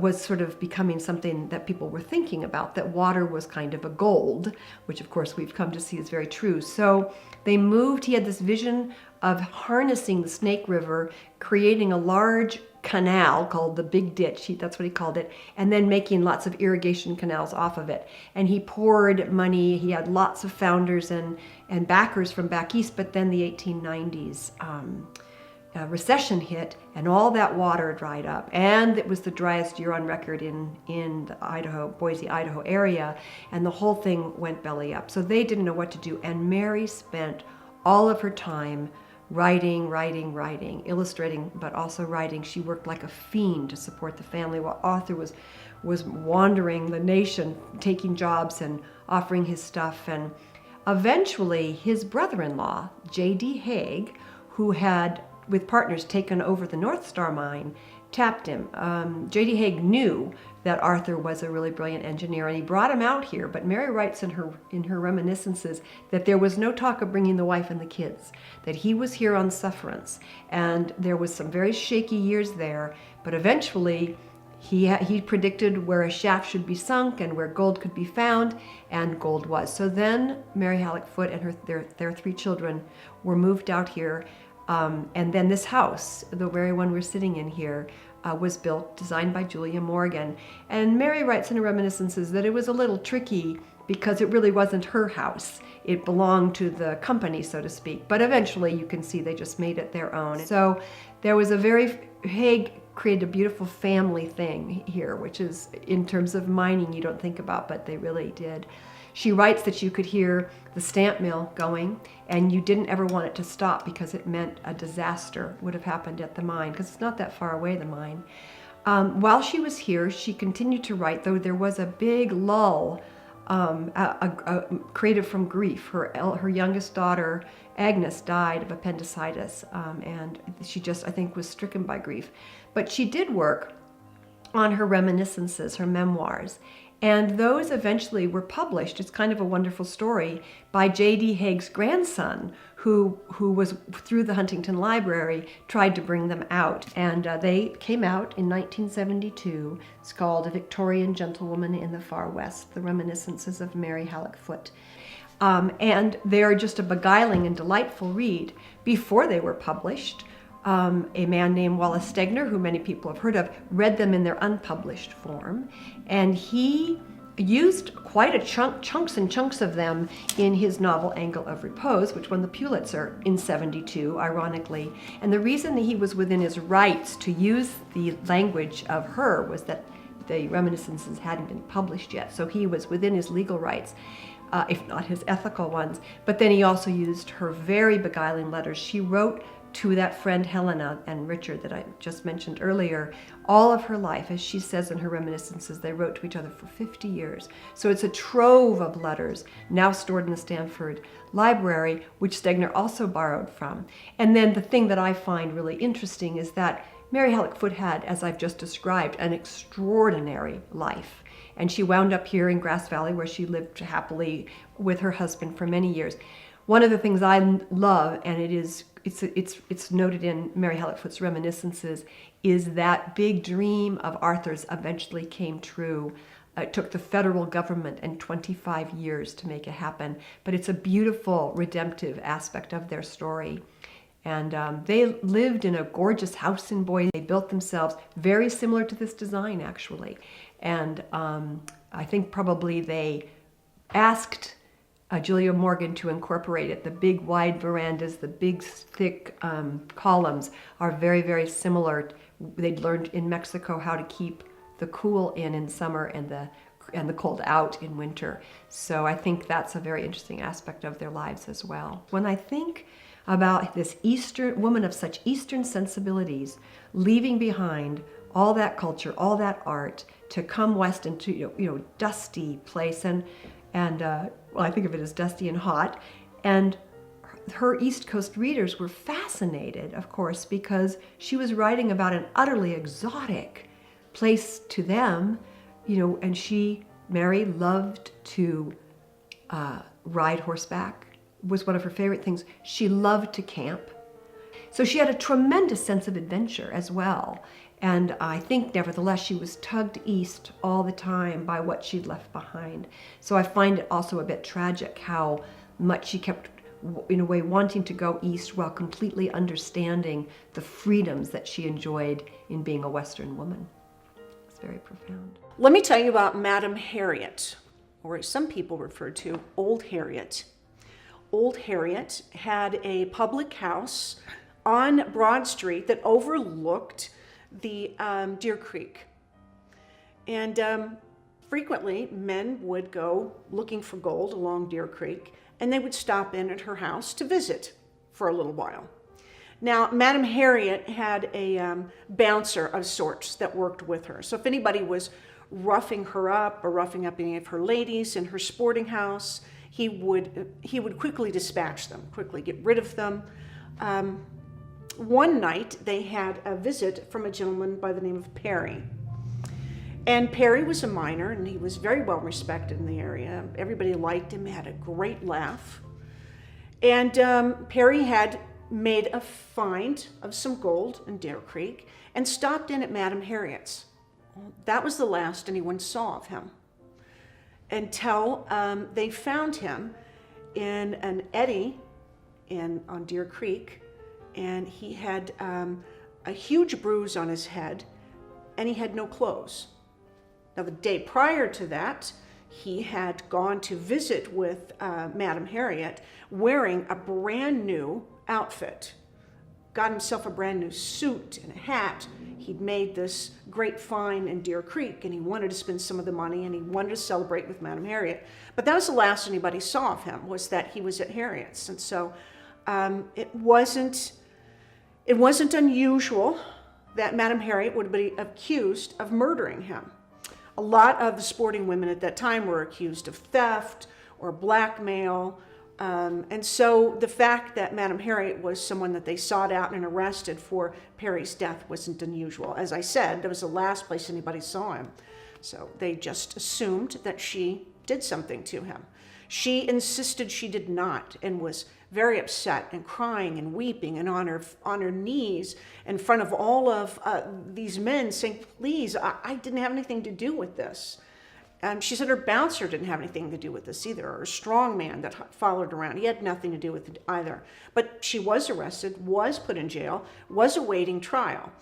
was sort of becoming something that people were thinking about, that water was kind of a gold, which of course we've come to see is very true. So they moved, he had this vision of harnessing the Snake River, creating a large canal called the Big Ditch, that's what he called it, and then making lots of irrigation canals off of it. And he poured money, he had lots of founders and backers from back east, but then the 1890s recession hit, and all that water dried up, and it was the driest year on record in the Boise, Idaho area, and the whole thing went belly up. So they didn't know what to do, and Mary spent all of her time writing, illustrating, but also writing. She worked like a fiend to support the family while Arthur was wandering the nation, taking jobs and offering his stuff. And eventually his brother-in-law, J.D. Haig, who had, with partners, taken over the North Star mine, tapped him. J.D. Haig knew that Arthur was a really brilliant engineer, and he brought him out here. But Mary writes in her reminiscences that there was no talk of bringing the wife and the kids, that he was here on sufferance, and there was some very shaky years there. But eventually, he predicted where a shaft should be sunk and where gold could be found, and gold was. So then Mary Hallock Foot and their 3 children were moved out here. And then this house, the very one we're sitting in here, was built, designed by Julia Morgan. And Mary writes in her reminiscences that it was a little tricky because it really wasn't her house. It belonged to the company, so to speak. But eventually you can see they just made it their own. So there was Haig created a beautiful family thing here, which is, in terms of mining, you don't think about, but they really did. She writes that you could hear the stamp mill going, and you didn't ever want it to stop because it meant a disaster would have happened at the mine, because it's not that far away, the mine. While she was here, she continued to write, though there was a big lull created from grief. Her youngest daughter, Agnes, died of appendicitis, and she just, I think, was stricken by grief. But she did work on her reminiscences, her memoirs, and those eventually were published. It's kind of a wonderful story by J.D. Haig's grandson, who was, through the Huntington Library, tried to bring them out. And they came out in 1972. It's called A Victorian Gentlewoman in the Far West, The Reminiscences of Mary Hallock Foot. And they are just a beguiling and delightful read. Before they were published, a man named Wallace Stegner, who many people have heard of, read them in their unpublished form, and he used quite a chunks and chunks of them in his novel Angle of Repose, which won the Pulitzer in '72, ironically. And the reason that he was within his rights to use the language of her was that the reminiscences hadn't been published yet, so he was within his legal rights, if not his ethical ones. But then he also used her very beguiling letters she wrote to that friend Helena and Richard that I just mentioned earlier. All of her life, as she says in her reminiscences, they wrote to each other for 50 years. So it's a trove of letters now stored in the Stanford Library, which Stegner also borrowed from. And then the thing that I find really interesting is that Mary Hallock Foot had, as I've just described, an extraordinary life. And she wound up here in Grass Valley, where she lived happily with her husband for many years. One of the things I love, and it's noted in Mary Hallock Foot's reminiscences, is that big dream of Arthur's eventually came true. It took the federal government and 25 years to make it happen, but it's a beautiful redemptive aspect of their story. And they lived in a gorgeous house in Boise. They built themselves, very similar to this design, actually. And I think probably they asked Julia Morgan to incorporate it. The big wide verandas, the big thick columns are very, very similar. They'd learned in Mexico how to keep the cool in summer and the cold out in winter. So I think that's a very interesting aspect of their lives as well. When I think about this Eastern woman of such Eastern sensibilities, leaving behind all that culture, all that art, to come west into dusty place, and well, I think of it as dusty and hot, and her East Coast readers were fascinated, of course, because she was writing about an utterly exotic place to them, and Mary loved to ride horseback, was one of her favorite things. She loved to camp. So she had a tremendous sense of adventure as well. And I think, nevertheless, she was tugged east all the time by what she'd left behind. So I find it also a bit tragic how much she kept, in a way, wanting to go east while completely understanding the freedoms that she enjoyed in being a Western woman. It's very profound. Let me tell you about Madame Harriet, or as some people refer to, Old Harriet. Old Harriet had a public house on Broad Street that overlooked the Deer Creek. And frequently men would go looking for gold along Deer Creek, and they would stop in at her house to visit for a little while. Now, Madame Harriet had a bouncer of sorts that worked with her. So if anybody was roughing her up or roughing up any of her ladies in her sporting house, he would quickly dispatch them, quickly get rid of them. One night they had a visit from a gentleman by the name of Perry. And Perry was a miner, and he was very well respected in the area. Everybody liked him, had a great laugh. And Perry had made a find of some gold in Deer Creek and stopped in at Madame Harriet's. That was the last anyone saw of him until they found him in an eddy on Deer Creek, and he had a huge bruise on his head, and he had no clothes. Now, the day prior to that, he had gone to visit with Madame Harriet wearing a brand new outfit, got himself a brand new suit and a hat. He'd made this great find in Deer Creek, and he wanted to spend some of the money, and he wanted to celebrate with Madame Harriet. But that was the last anybody saw of him, was that he was at Harriet's. And so it wasn't unusual that Madame Harriet would be accused of murdering him. A lot of the sporting women at that time were accused of theft or blackmail. And so the fact that Madame Harriet was someone that they sought out and arrested for Perry's death wasn't unusual. As I said, that was the last place anybody saw him. So they just assumed that she did something to him. She insisted she did not, and was very upset and crying and weeping and on her knees in front of all of these men saying, please, I didn't have anything to do with this. She said her bouncer didn't have anything to do with this either, or a strong man that followed around. He had nothing to do with it either. But she was arrested, was put in jail, was awaiting trial.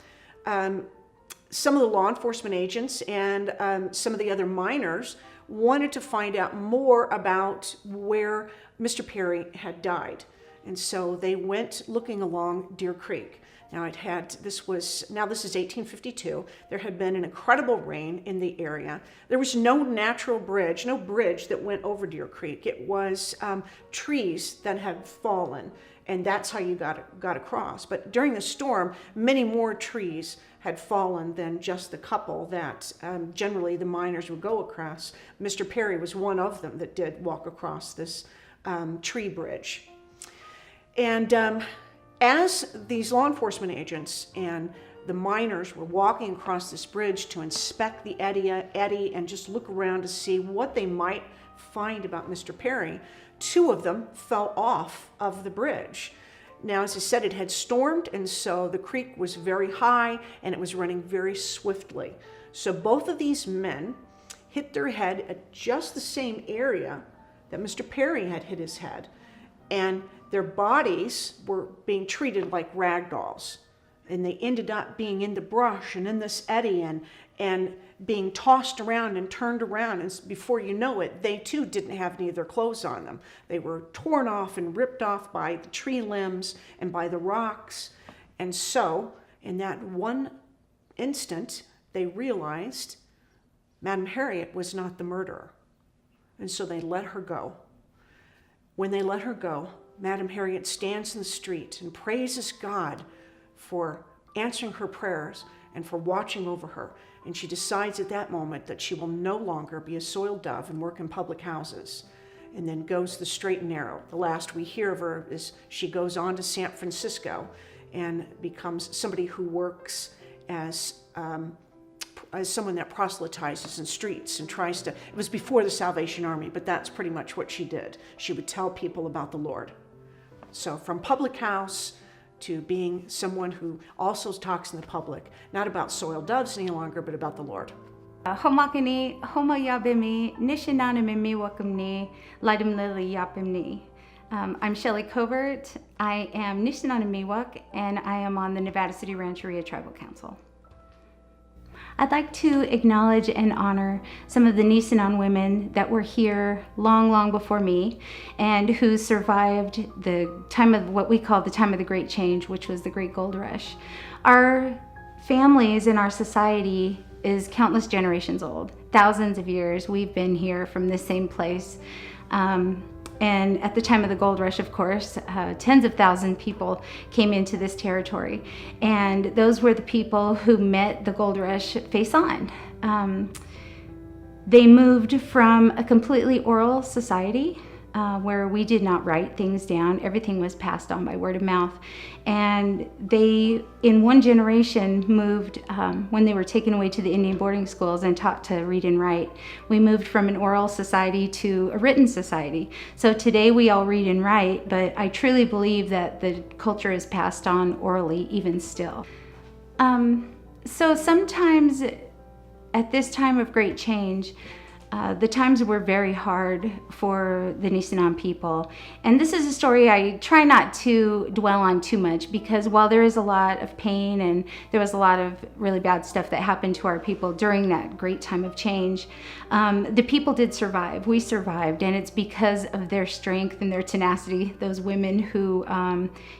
Some of the law enforcement agents and some of the other miners wanted to find out more about where Mr. Perry had died. And so they went looking along Deer Creek. Now this is 1852. There had been an incredible rain in the area. There was no natural bridge, no bridge that went over Deer Creek. It was trees that had fallen, and that's how you got across. But during the storm, many more trees had fallen than just the couple that generally the miners would go across. Mr. Perry was one of them that did walk across this tree bridge. And as these law enforcement agents and the miners were walking across this bridge to inspect the eddy and just look around to see what they might find about Mr. Perry, two of them fell off of the bridge. Now, as I said, it had stormed, and so the creek was very high and it was running very swiftly. So both of these men hit their head at just the same area that Mr. Perry had hit his head, and their bodies were being treated like rag dolls, and they ended up being in the brush and in this eddy and being tossed around and turned around, and before you know it, they too didn't have any of their clothes on them. They were torn off and ripped off by the tree limbs and by the rocks. And so, in that one instant, they realized Madame Harriet was not the murderer, and so they let her go. When they let her go, Madame Harriet stands in the street and praises God for answering her prayers and for watching over her. And she decides at that moment that she will no longer be a soiled dove and work in public houses, and then goes the straight and narrow. The last we hear of her is she goes on to San Francisco and becomes somebody who works as someone that proselytizes in streets and tries to, it was before the Salvation Army, but that's pretty much what she did. She would tell people about the Lord. So from public house to being someone who also talks in the public, not about soiled doves any longer, but about the Lord. Homakini, homayabimi, nishinanimimi wakamni, lidimlili yapimni. I'm Shelley Covert. I am Nishinanimiwak, and I am on the Nevada City Rancheria Tribal Council. I'd like to acknowledge and honor some of the Nisenan women that were here long, long before me and who survived the time of what we call the time of the Great Change, which was the Great Gold Rush. Our families in our society is countless generations old. Thousands of years we've been here from this same place. And at the time of the gold rush, of course, tens of thousands of people came into this territory. And those were the people who met the gold rush face on. They moved from a completely oral society where we did not write things down. Everything was passed on by word of mouth. And they, in one generation, moved, when they were taken away to the Indian boarding schools and taught to read and write, we moved from an oral society to a written society. So today we all read and write, but I truly believe that the culture is passed on orally even still. So sometimes at this time of great change, the times were very hard for the Nisenan people. And this is a story I try not to dwell on too much, because while there is a lot of pain and there was a lot of really bad stuff that happened to our people during that great time of change, the people did survive. We survived, and it's because of their strength and their tenacity. Those women who,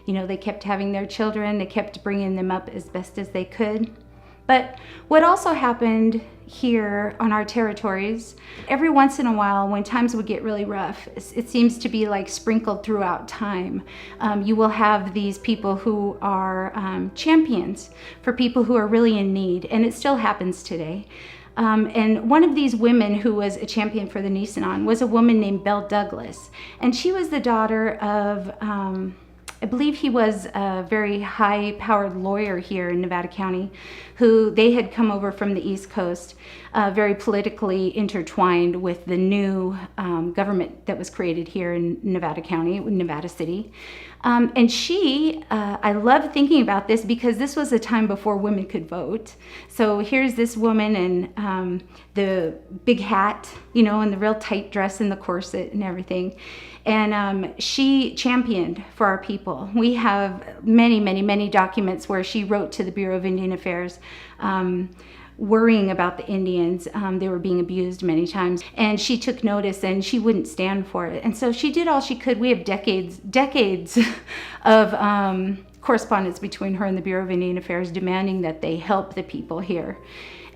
they kept having their children, they kept bringing them up as best as they could. But what also happened here on our territories, every once in a while when times would get really rough, it seems to be like sprinkled throughout time. You will have these people who are champions for people who are really in need, and it still happens today. And one of these women who was a champion for the Nisenan was a woman named Belle Douglas. And she was the daughter of I believe he was a very high-powered lawyer here in Nevada County, who they had come over from the East Coast, very politically intertwined with the new government that was created here in Nevada County, Nevada City. And she, I love thinking about this because this was a time before women could vote. So here's this woman in the big hat, you know, and the real tight dress and the corset and everything. And she championed for our people. We have many, many, many documents where she wrote to the Bureau of Indian Affairs, worrying about the Indians. They were being abused many times. And she took notice and she wouldn't stand for it. And so she did all she could. We have decades of correspondence between her and the Bureau of Indian Affairs demanding that they help the people here.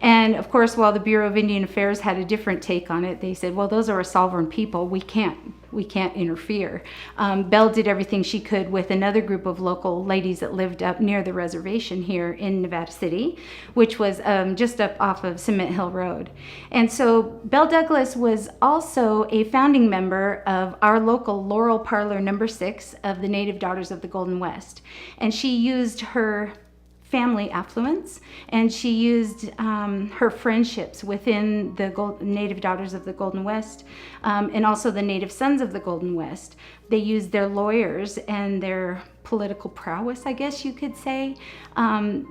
And of course, while the Bureau of Indian Affairs had a different take on it, they said, well, those are a sovereign people. We can't interfere. Belle did everything she could with another group of local ladies that lived up near the reservation here in Nevada City, which was just up off of Cement Hill Road. And so Belle Douglas was also a founding member of our local Laurel Parlor number 6 of the Native Daughters of the Golden West. And she used her family affluence, and she used her friendships within the Native Daughters of the Golden West, and also the Native Sons of the Golden West. They used their lawyers and their political prowess, I guess you could say.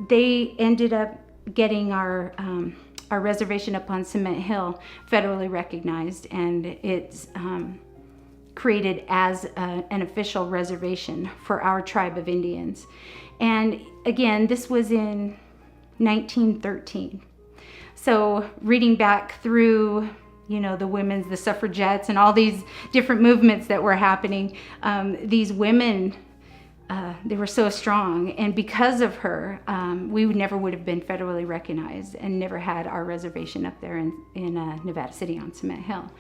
They ended up getting our reservation up on Cement Hill federally recognized, and it's created as an official reservation for our tribe of Indians. And again, this was in 1913. So reading back through, you know, the suffragettes and all these different movements that were happening, these women, they were so strong. And because of her, we never would have been federally recognized and never had our reservation up there in Nevada City on Cement Hill.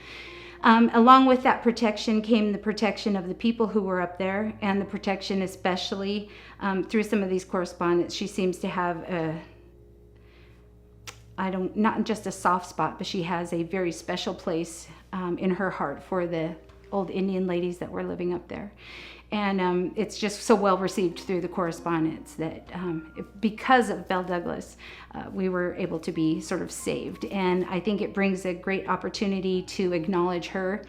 Along with that protection came the protection of the people who were up there, and the protection especially through some of these correspondence. She seems to have not just a soft spot, but she has a very special place in her heart for the old Indian ladies that were living up there. And it's just so well received through the correspondence that because of Belle Douglas, we were able to be sort of saved. And I think it brings a great opportunity to acknowledge her.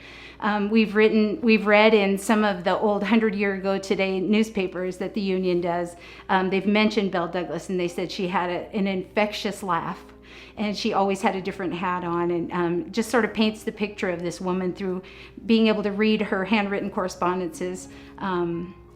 We've read in some of the old 100-year-ago today newspapers that the Union does, they've mentioned Belle Douglas, and they said she had an infectious laugh. And she always had a different hat on, and just sort of paints the picture of this woman through being able to read her handwritten correspondences,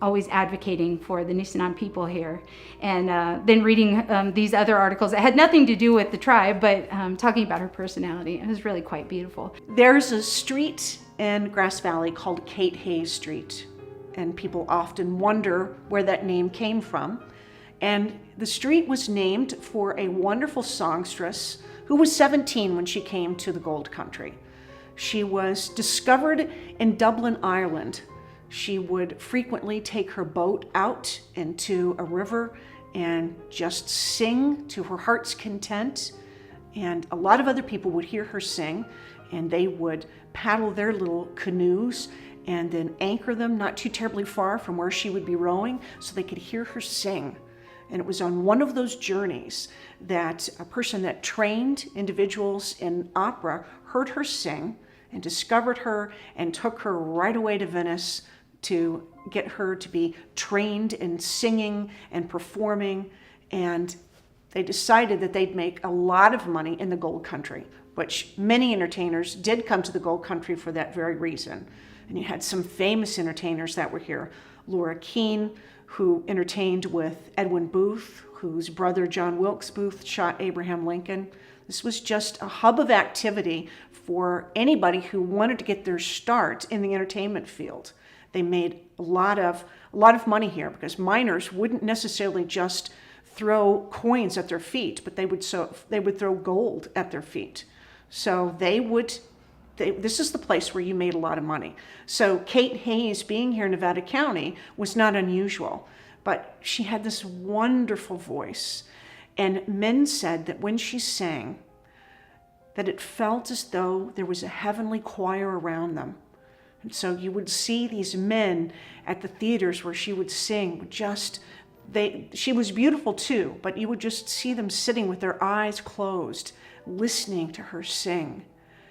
always advocating for the Nisenan people here. And then reading these other articles that had nothing to do with the tribe, but talking about her personality. It was really quite beautiful. There's a street in Grass Valley called Kate Hayes Street, and people often wonder where that name came from. And the street was named for a wonderful songstress who was 17 when she came to the Gold Country. She was discovered in Dublin, Ireland. She would frequently take her boat out into a river and just sing to her heart's content. And a lot of other people would hear her sing, and they would paddle their little canoes and then anchor them not too terribly far from where she would be rowing so they could hear her sing. And it was on one of those journeys that a person that trained individuals in opera heard her sing and discovered her and took her right away to Venice to get her to be trained in singing and performing. And they decided that they'd make a lot of money in the Gold Country, which many entertainers did come to the Gold Country for that very reason. And you had some famous entertainers that were here. Laura Keane, who entertained with Edwin Booth, whose brother John Wilkes Booth shot Abraham Lincoln. This was just a hub of activity for anybody who wanted to get their start in the entertainment field. They made a lot of money here because miners wouldn't necessarily just throw coins at their feet, but they would throw gold at their feet. So this is the place where you made a lot of money. So Kate Hayes being here in Nevada County was not unusual, but she had this wonderful voice. And men said that when she sang, that it felt as though there was a heavenly choir around them. And so you would see these men at the theaters where she would sing, she was beautiful too, but you would just see them sitting with their eyes closed, listening to her sing,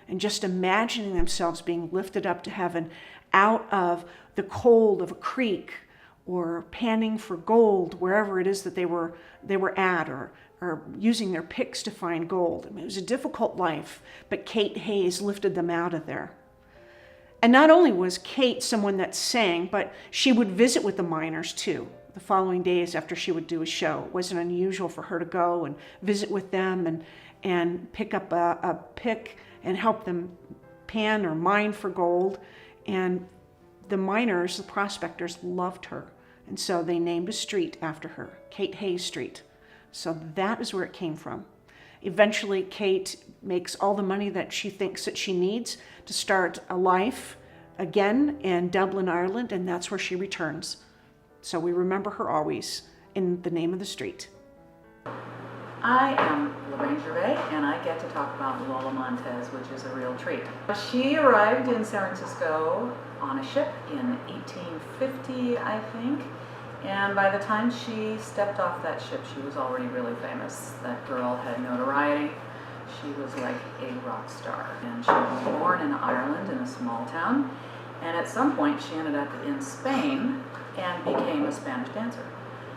and just imagining themselves being lifted up to heaven out of the cold of a creek, or panning for gold wherever it is that they were at, or using their picks to find gold. I mean, it was a difficult life, but Kate Hayes lifted them out of there. And not only was Kate someone that sang, but she would visit with the miners too. The following days after she would do a show, it wasn't unusual for her to go and visit with them and pick up a pick and help them pan or mine for gold. And the miners, the prospectors, loved her. And so they named a street after her, Kate Hayes Street. So that is where it came from. Eventually, Kate makes all the money that she thinks that she needs to start a life again in Dublin, Ireland, and that's where she returns. So we remember her always in the name of the street. I am Lorraine Gervais, and I get to talk about Lola Montez, which is a real treat. She arrived in San Francisco on a ship in 1850, I think. And by the time she stepped off that ship, she was already really famous. That girl had notoriety. She was like a rock star. And she was born in Ireland in a small town. And at some point, she ended up in Spain and became a Spanish dancer.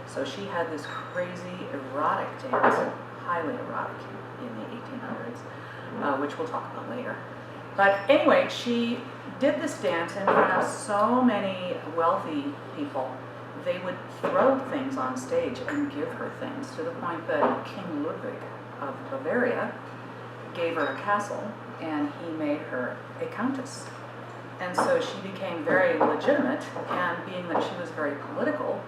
So she had this crazy erotic dance, highly erotic in the 1800s, which we'll talk about later. But anyway, she did this dance in front of so many wealthy people. They would throw things on stage and give her things, to the point that King Ludwig of Bavaria gave her a castle, and he made her a countess. And so she became very legitimate, and being that she was very political,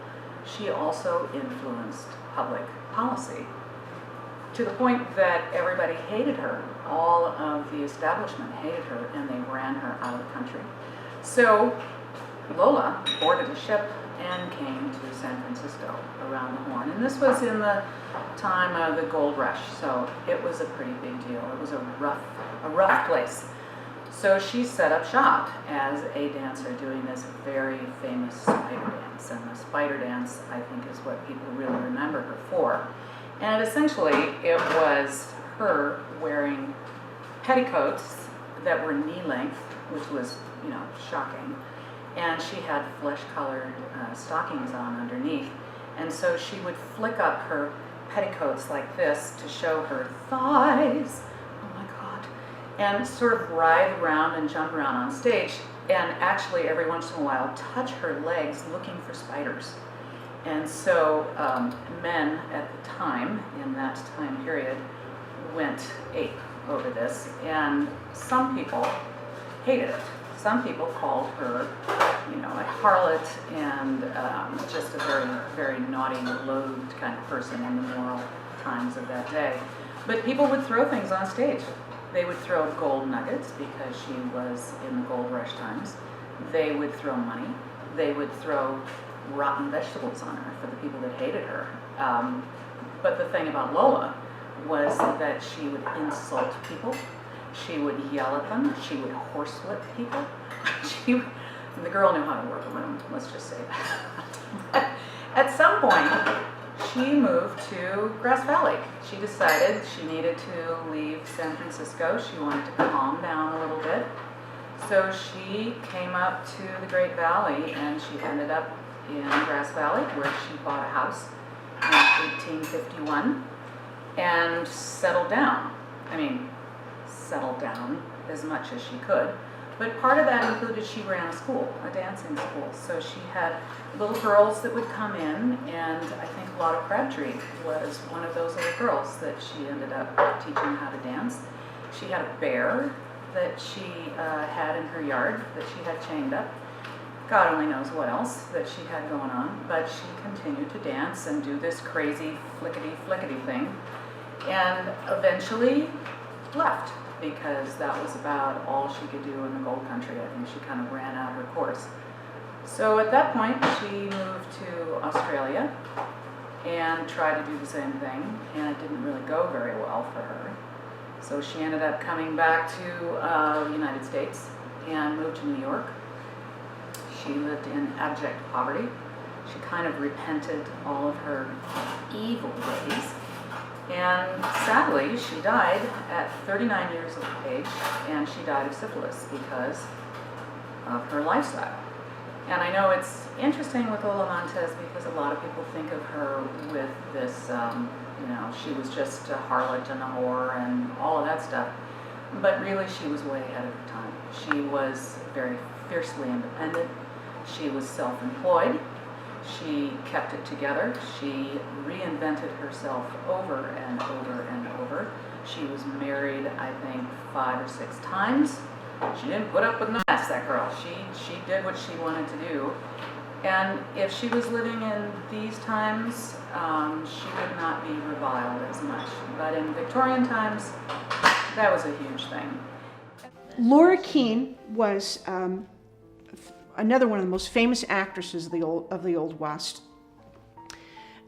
she also influenced public policy, to the point that everybody hated her. All of the establishment hated her, and they ran her out of the country. So Lola boarded a ship and came to San Francisco around the Horn. And this was in the time of the gold rush, so it was a pretty big deal. It was a rough place. So she set up shop as a dancer doing this very famous spider dance. And the spider dance, I think, is what people really remember her for. And essentially, it was her wearing petticoats that were knee length, which was, shocking. And she had flesh-colored stockings on underneath. And so she would flick up her petticoats like this to show her thighs. Oh my God. And sort of writhe around and jump around on stage. And actually, every once in a while, touch her legs looking for spiders. And so men at the time, in that time period, went ape over this. And some people hated it. Some people called her, a harlot and just a very, very naughty, loathed kind of person in the moral times of that day. But people would throw things on stage. They would throw gold nuggets because she was in the gold rush times. They would throw money. They would throw rotten vegetables on her for the people that hated her. But the thing about Lola was that she would insult people. She would yell at them. She would horsewhip people. The girl knew how to work a room, let's just say that. At some point, she moved to Grass Valley. She decided she needed to leave San Francisco. She wanted to calm down a little bit. So she came up to the Great Valley, and she ended up in Grass Valley, where she bought a house in 1851 and settled down. Settled down as much as she could. But part of that included she ran a school, a dancing school. So she had little girls that would come in, and I think Lola Crabtree was one of those little girls that she ended up teaching how to dance. She had a bear that she had in her yard that she had chained up. God only knows what else that she had going on, but she continued to dance and do this crazy flickety thing, and eventually left, because that was about all she could do in the gold country. I think she kind of ran out her course. So at that point, she moved to Australia and tried to do the same thing, and it didn't really go very well for her. So she ended up coming back to the United States and moved to New York. She lived in abject poverty. She kind of repented all of her evil ways. And sadly, she died at 39 years of age, and she died of syphilis because of her lifestyle. And I know it's interesting with Lola Montez because a lot of people think of her with this, she was just a harlot and a whore and all of that stuff. But really, she was way ahead of her time. She was very fiercely independent. She was self-employed. She kept it together. She reinvented herself over and over and over. She was married, I think, 5 or 6 times. She didn't put up with no mess, that girl. She did what she wanted to do. And if she was living in these times, she would not be reviled as much. But in Victorian times, that was a huge thing. Laura Keane was another one of the most famous actresses of the Old West.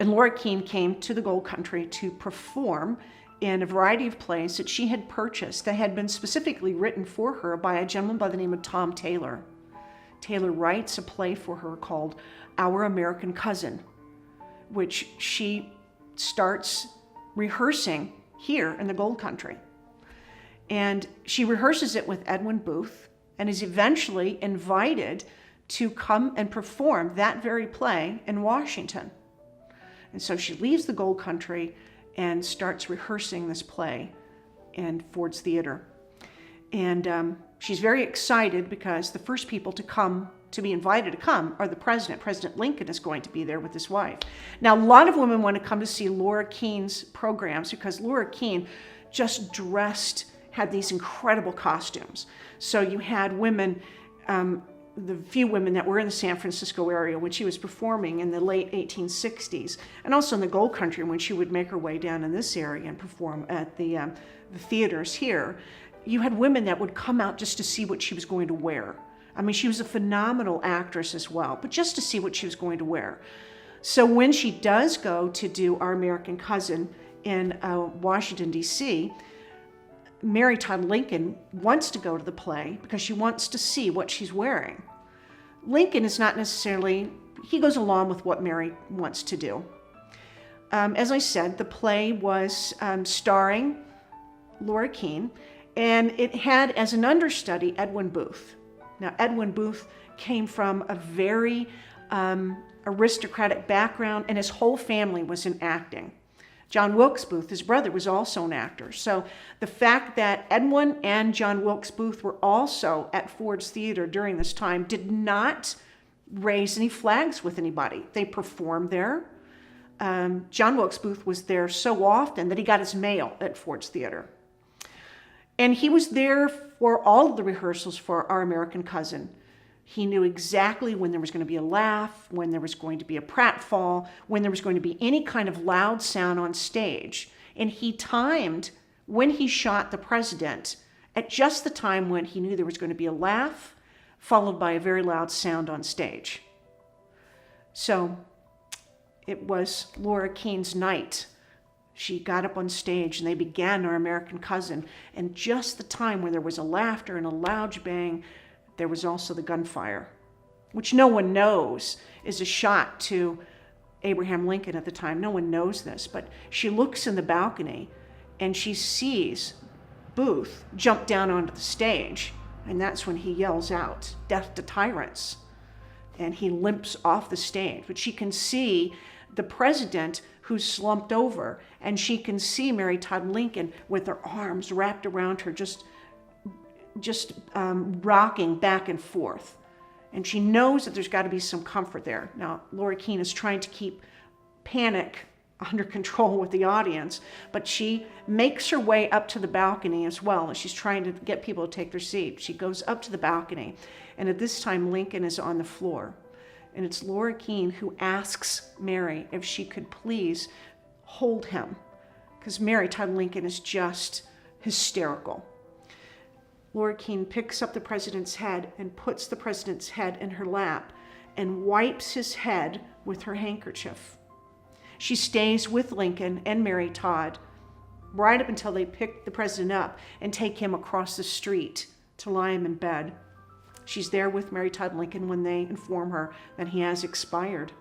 And Laura Keane came to the Gold Country to perform in a variety of plays that she had purchased that had been specifically written for her by a gentleman by the name of Tom Taylor. Taylor writes a play for her called Our American Cousin, which she starts rehearsing here in the Gold Country. And she rehearses it with Edwin Booth and is eventually invited to come and perform that very play in Washington. And so she leaves the Gold Country and starts rehearsing this play in Ford's Theater. And she's very excited because the first people to be invited to come are the president. President Lincoln is going to be there with his wife. Now, a lot of women want to come to see Laura Keane's programs because Laura Keane just had these incredible costumes. So you had women, the few women that were in the San Francisco area when she was performing in the late 1860s, and also in the Gold Country when she would make her way down in this area and perform at the theaters here. You had women that would come out just to see what she was going to wear. I mean, she was a phenomenal actress as well, but just to see what she was going to wear. So when she does go to do Our American Cousin in Washington, D.C., Mary Todd Lincoln wants to go to the play because she wants to see what she's wearing. Lincoln is not necessarily, he goes along with what Mary wants to do. As I said, the play was starring Laura Keane, and it had as an understudy Edwin Booth. Now, Edwin Booth came from a very aristocratic background, and his whole family was in acting. John Wilkes Booth, his brother, was also an actor. So the fact that Edwin and John Wilkes Booth were also at Ford's Theater during this time did not raise any flags with anybody. They performed there. John Wilkes Booth was there so often that he got his mail at Ford's Theater. And he was there for all of the rehearsals for Our American Cousin. He knew exactly when there was going to be a laugh, when there was going to be a pratfall, when there was going to be any kind of loud sound on stage. And he timed when he shot the president at just the time when he knew there was going to be a laugh, followed by a very loud sound on stage. So it was Laura Keane's night. She got up on stage and they began Our American Cousin. And just the time when there was a laughter and a loud bang, there was also the gunfire, which no one knows is a shot to Abraham Lincoln at the time. No one knows this, but she looks in the balcony and she sees Booth jump down onto the stage, and that's when he yells out, "Death to tyrants," and he limps off the stage. But she can see the president who's slumped over, and she can see Mary Todd Lincoln with her arms wrapped around her, just rocking back and forth. And she knows that there's got to be some comfort there. Now, Laura Keane is trying to keep panic under control with the audience, but she makes her way up to the balcony as well, and she's trying to get people to take their seat. She goes up to the balcony, and at this time, Lincoln is on the floor. And it's Laura Keane who asks Mary if she could please hold him, because Mary Todd Lincoln is just hysterical. Laura Keane picks up the president's head and puts the president's head in her lap and wipes his head with her handkerchief. She stays with Lincoln and Mary Todd right up until they pick the president up and take him across the street to lie him in bed. She's there with Mary Todd Lincoln when they inform her that he has expired.